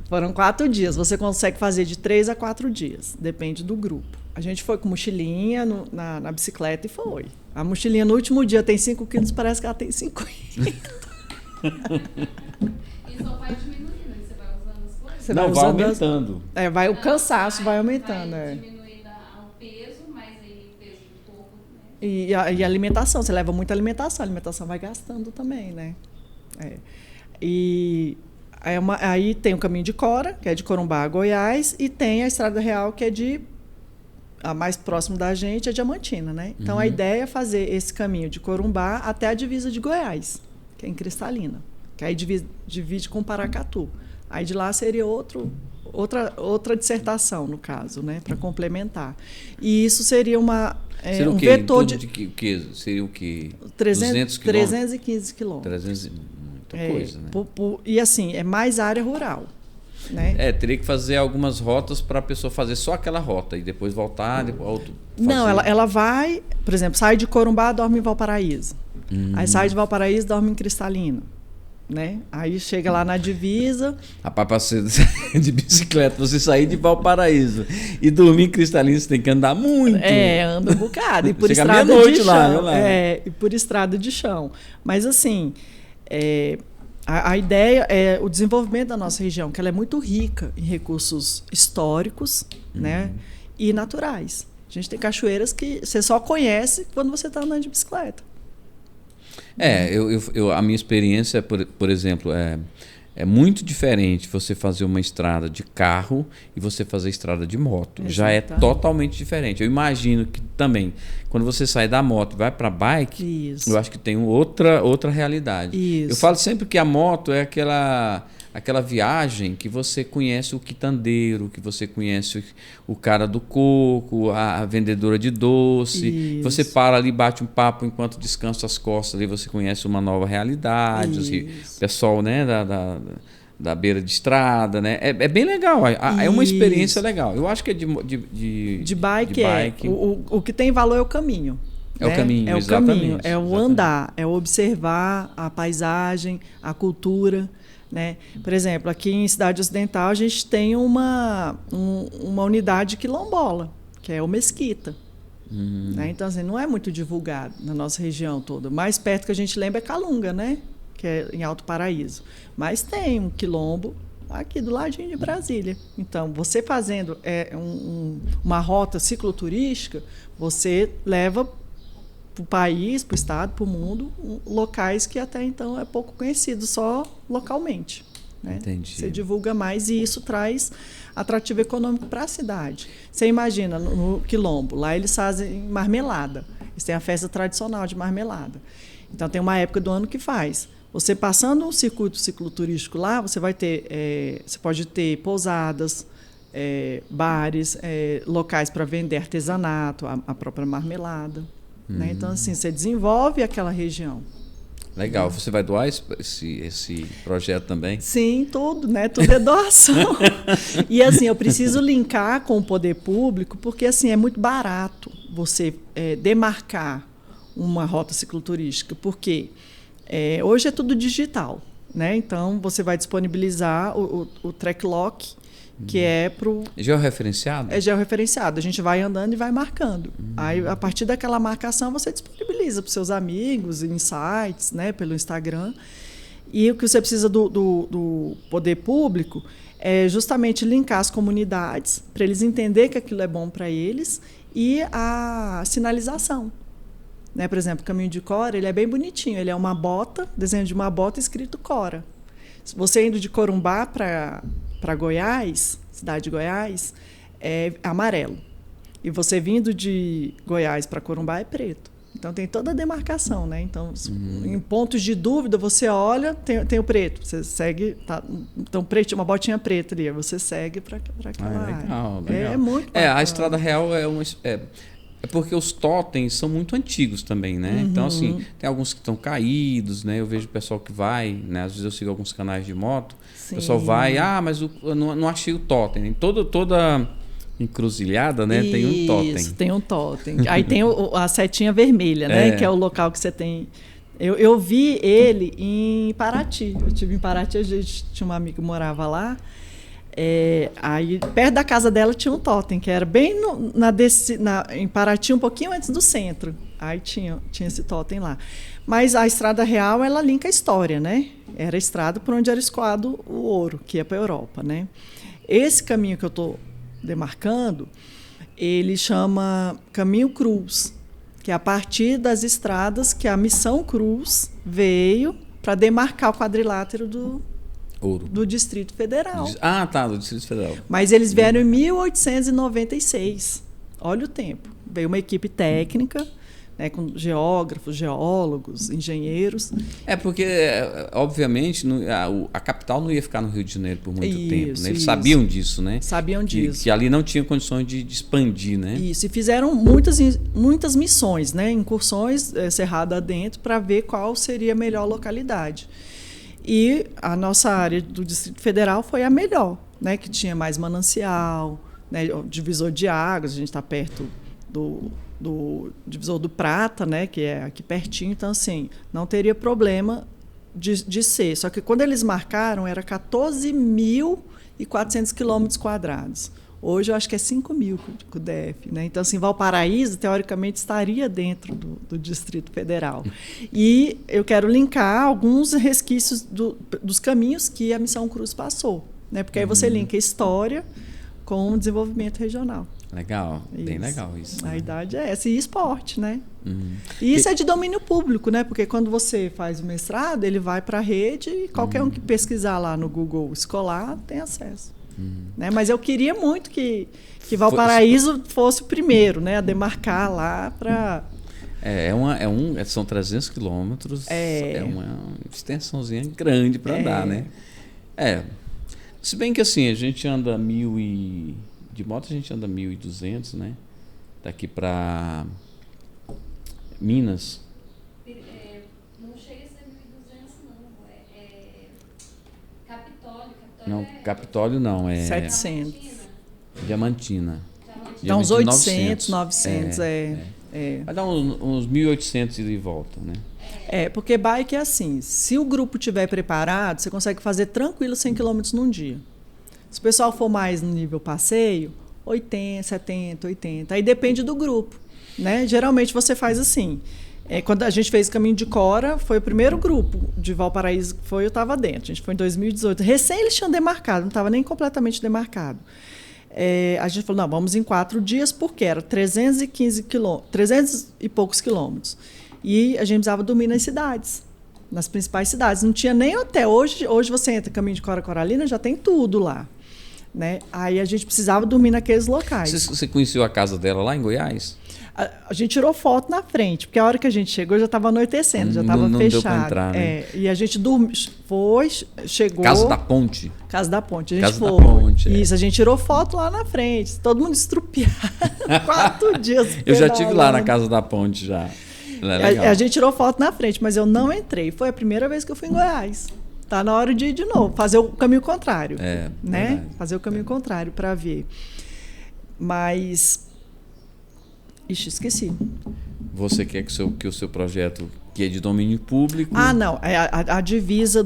Foram 4 dias. Você consegue fazer de 3 a 4 dias. Depende do grupo. A gente foi com mochilinha na bicicleta e foi. A mochilinha no último dia tem 5 quilos, parece que ela tem 50. E só vai diminuindo, você vai usando as coisas? Não, vai aumentando. O cansaço vai aumentando. Vai diminuindo o peso, mas aí o peso do corpo, né? E a alimentação, você leva muita alimentação, a alimentação vai gastando também, né? Aí tem o Caminho de Cora, que é de Corumbá a Goiás, e tem a Estrada Real, que é a mais próximo da gente, é Diamantina, né? Então a ideia é fazer esse caminho de Corumbá até a divisa de Goiás, que é em Cristalina, que aí divide com Paracatu. Aí de lá seria outra dissertação, no caso, né? Para complementar. E isso seria seria um vetor de que seria o quê? 315 quilômetros. Muita coisa, né? E assim, é mais área rural. Né? Teria que fazer algumas rotas para a pessoa fazer só aquela rota e depois voltar. Não, ela vai, por exemplo, sai de Corumbá, dorme em Valparaíso. Aí sai de Valparaíso, dorme em Cristalina. Né? Aí chega lá na divisa. Rapaz, para você de bicicleta, você sair de Valparaíso e dormir em Cristalina, você tem que andar muito. Anda um bocado. E por chega estrada de chão. Lá. E por estrada de chão. Mas assim, a ideia é o desenvolvimento da nossa região, que ela é muito rica em recursos históricos, né? E naturais. A gente tem cachoeiras que você só conhece quando você está andando de bicicleta. A minha experiência, por exemplo, é muito diferente você fazer uma estrada de carro e você fazer estrada de moto. Exatamente. Já é totalmente diferente. Eu imagino que também, quando você sai da moto e vai para a bike, eu acho que tem outra realidade. Isso. Eu falo sempre que a moto é aquela viagem que você conhece o quitandeiro, que você conhece o cara do coco, a vendedora de doce. Isso. Você para ali, bate um papo enquanto descansa as costas, ali você conhece uma nova realidade. O pessoal, né, da beira de estrada, né? É bem legal, é uma experiência legal. Eu acho que é de bike. O que tem valor é o caminho. É o caminho, exatamente. É o andar, é o observar a paisagem, a cultura. Né? Por exemplo, aqui em Cidade Ocidental a gente tem uma unidade quilombola, que é o Mesquita. Né? Então, assim, não é muito divulgado na nossa região toda. Mais perto que a gente lembra é Calunga, né? Que é em Alto Paraíso. Mas tem um quilombo aqui do ladinho de Brasília. Então, você fazendo uma rota cicloturística, você leva para o país, para o estado, para o mundo, locais que até então é pouco conhecido, só localmente. Né? Entendi. Você divulga mais e isso traz atrativo econômico para a cidade. Você imagina, no Quilombo, lá eles fazem marmelada. Eles têm a festa tradicional de marmelada. Então, tem uma época do ano que faz. Você passando um circuito cicloturístico lá, você vai ter, você pode ter pousadas, bares, locais para vender artesanato, a própria marmelada. Né? Então, assim, você desenvolve aquela região. Legal. Você vai doar esse projeto também? Sim, tudo, né? Tudo é doação. E, assim, eu preciso linkar com o poder público, porque, assim, é muito barato você demarcar uma rota cicloturística, porque hoje é tudo digital, né? Então, você vai disponibilizar o track lock, que é para o... Georreferenciado? É georreferenciado. A gente vai andando e vai marcando. Aí, a partir daquela marcação, você disponibiliza para os seus amigos, em sites, né, pelo Instagram. E o que você precisa do poder público é justamente linkar as comunidades, para eles entenderem que aquilo é bom para eles, e a sinalização. Né? Por exemplo, o Caminho de Cora, ele é bem bonitinho. Ele é uma bota, desenho de uma bota escrito Cora. Se você indo de Corumbá para Goiás, cidade de Goiás, é amarelo. E você vindo de Goiás para Corumbá é preto. Então, tem toda a demarcação, né? Então, em pontos de dúvida, você olha, tem o preto. Você segue, então, preto, uma botinha preta ali. Você segue para aquela área. Legal. É muito bacana. A Estrada Real é porque os totens são muito antigos também, né? Então, assim, tem alguns que estão caídos, né? Eu vejo o pessoal que vai, né? Às vezes eu sigo alguns canais de moto. Sim. O pessoal vai, mas eu não achei o totem. Toda encruzilhada, né? Isso, tem um totem. Isso, tem um totem. Aí tem a setinha vermelha, né? Que é o local que você tem... Eu vi ele em Paraty. Eu estive em Paraty, a gente tinha uma amiga que morava lá. Aí, perto da casa dela tinha um totem, que era bem em Paraty, um pouquinho antes do centro. Aí tinha esse totem lá. Mas a Estrada Real, ela linka a história, né? Era a estrada por onde era escoado o ouro, que ia para a Europa, né? Esse caminho que eu estou demarcando, ele chama Caminho Cruz, que é a partir das estradas que a Missão Cruz veio para demarcar o quadrilátero do Distrito Federal. Do Distrito Federal. Mas eles vieram em 1896. Olha o tempo. Veio uma equipe técnica, né, com geógrafos, geólogos, engenheiros. Porque, obviamente, a capital não ia ficar no Rio de Janeiro por muito tempo. Né? Eles sabiam disso, né? Sabiam disso. Que ali não tinha condições de expandir, né? Isso, e fizeram muitas missões, né? Incursões cerrada adentro, para ver qual seria a melhor localidade. E a nossa área do Distrito Federal foi a melhor, né? Que tinha mais manancial, né? O divisor de águas, a gente está perto do divisor do Prata, né? Que é aqui pertinho, então, assim, não teria problema de ser. Só que quando eles marcaram, era 14.400 quilômetros quadrados. Hoje eu acho que é 5.000 com o DF, né? Então, assim, Valparaíso, teoricamente, estaria dentro do Distrito Federal. E eu quero linkar alguns resquícios dos caminhos que a Missão Cruz passou, né? Porque aí você linka história com o desenvolvimento regional. Legal, bem legal isso. A idade é essa. E esporte, né? E isso é de domínio público, né? Porque quando você faz o mestrado, ele vai para a rede e qualquer um que pesquisar lá no Google escolar tem acesso. Né? Mas eu queria muito que Valparaíso fosse o primeiro, né, a demarcar lá para... São 300 quilômetros, é uma extensãozinha grande para andar, né? Se bem que assim, a gente anda de moto a gente anda 1.200, né? Daqui para Minas. Não chega a ser 1.200, não. Capitólio. Não, Capitólio não, é 700. Diamantina. Dá uns 800, 900, Vai dar uns 1.800 ida e volta, né? Porque bike é assim, se o grupo estiver preparado, você consegue fazer tranquilo 100 km num dia. Se o pessoal for mais no nível passeio, 80, 70, 80. Aí depende do grupo. né? Geralmente você faz assim. Quando a gente fez Caminho de Cora, foi o primeiro grupo de Valparaíso que foi, eu estava dentro. A gente foi em 2018. Recém eles tinham demarcado, não estava nem completamente demarcado. A gente falou, não, vamos em 4 dias, porque era 300 e poucos quilômetros. E a gente precisava dormir nas cidades, nas principais cidades. Não tinha nem hotel. Hoje você entra Caminho de Cora Coralina, já tem tudo lá. Né? Aí a gente precisava dormir naqueles locais. Você conheceu a casa dela lá em Goiás? A gente tirou foto na frente, porque a hora que a gente chegou já estava anoitecendo, já estava fechado. Deu para entrar, né? E a gente chegou... Casa da Ponte. Casa da Ponte. A gente Casa foi. da Ponte, Isso, a gente tirou foto lá na frente. Todo mundo estrupiado. 4 dias. Eu já estive lá na Casa da Ponte já. A gente tirou foto na frente, mas eu não entrei. Foi a primeira vez que eu fui em Goiás. Tá na hora de ir de novo, fazer o caminho contrário. Né? Verdade. Fazer o caminho contrário para ver. Mas... Ixi, esqueci. Você quer que o seu projeto, que é de domínio público... Não. É a divisa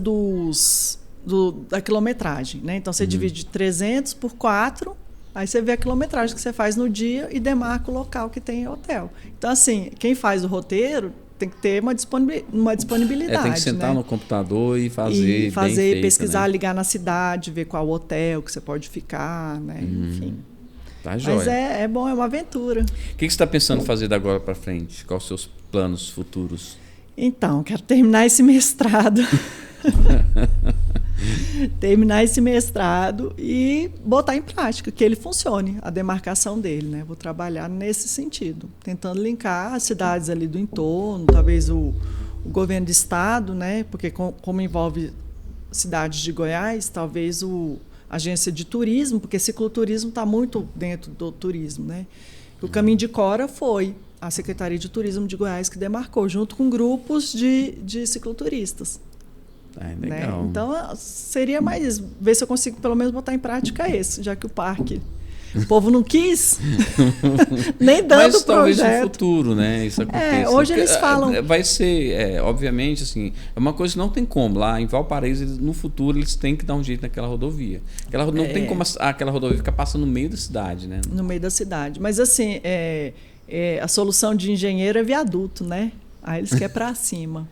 da quilometragem. Né? Então, você divide 300 por 4, aí você vê a quilometragem que você faz no dia e demarca o local que tem hotel. Então, assim, quem faz o roteiro tem que ter uma disponibilidade. Tem que sentar no computador e fazer bem feito, pesquisar, né? Ligar na cidade, ver qual hotel que você pode ficar, né? Enfim. Tá jóia. Mas é bom, é uma aventura. O que você está pensando em fazer da agora para frente? Quais os seus planos futuros? Então, quero terminar esse mestrado. Terminar esse mestrado e botar em prática, que ele funcione, a demarcação dele, né? Vou trabalhar nesse sentido, tentando linkar as cidades ali do entorno, talvez o governo do estado, né? Porque como envolve cidades de Goiás, talvez agência de turismo, porque cicloturismo está muito dentro do turismo, né? O Caminho de Cora foi a Secretaria de Turismo de Goiás que demarcou, junto com grupos de cicloturistas. Legal. Né? Então, seria mais ver se eu consigo pelo menos botar em prática esse, já que o parque, o povo não quis, nem dando o projeto. Mas talvez no futuro, né, isso aconteça. Hoje eles falam... Vai ser, obviamente, assim, é uma coisa que não tem como. Lá em Valparaíso, no futuro, eles têm que dar um jeito naquela rodovia. Não tem como aquela rodovia ficar passando no meio da cidade, né? No meio da cidade. Mas, assim, a solução de engenheiro é viaduto, né? Aí eles querem para cima.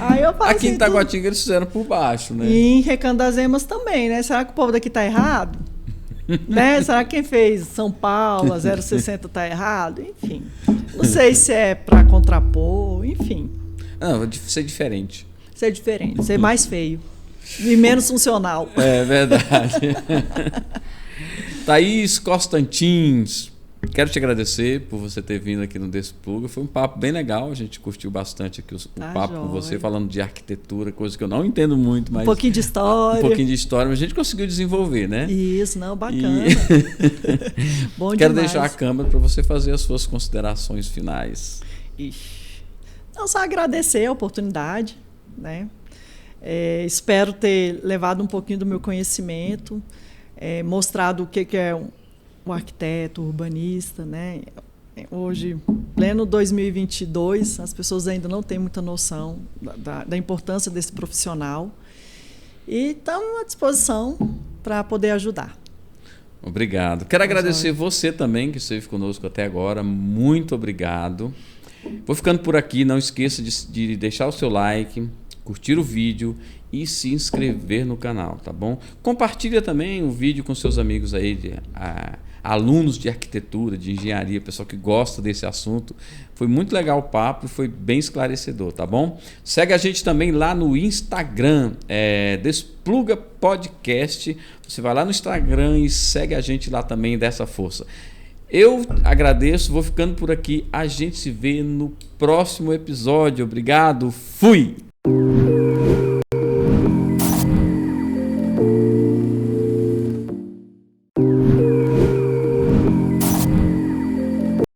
Aí eu falo aqui assim, em Taguatinga eles fizeram por baixo, né? E em Recanto das Emas também, né? Será que o povo daqui tá errado? Né? Será que quem fez São Paulo, a 060 tá errado? Enfim. Não sei se é para contrapor, enfim. Não, ser diferente. Ser diferente, ser mais feio. E menos funcional. É verdade. Thaís Constantins, quero te agradecer por você ter vindo aqui no Despluga. Foi um papo bem legal. A gente curtiu bastante aqui o papo com você, falando de arquitetura, coisa que eu não entendo muito, mas... Um pouquinho de história. Um pouquinho de história, mas a gente conseguiu desenvolver, né? Isso, não, bacana. Bom Quero demais. deixar a câmera para você fazer as suas considerações finais. Não, só agradecer a oportunidade, né? Espero ter levado um pouquinho do meu conhecimento, mostrado o que é um arquiteto, urbanista, né? Hoje, pleno 2022, as pessoas ainda não têm muita noção da importância desse profissional e estamos à disposição para poder ajudar. Obrigado. Quero agradecer você também que esteve conosco até agora. Muito obrigado. Vou ficando por aqui. Não esqueça de deixar o seu like, curtir o vídeo e se inscrever no canal, tá bom? Compartilha também o vídeo com seus amigos aí, alunos de arquitetura, de engenharia, pessoal que gosta desse assunto. Foi muito legal o papo e foi bem esclarecedor, tá bom? Segue a gente também lá no Instagram, Despluga Podcast. Você vai lá no Instagram e segue a gente lá também, dessa força. Eu agradeço, vou ficando por aqui. A gente se vê no próximo episódio. Obrigado, fui!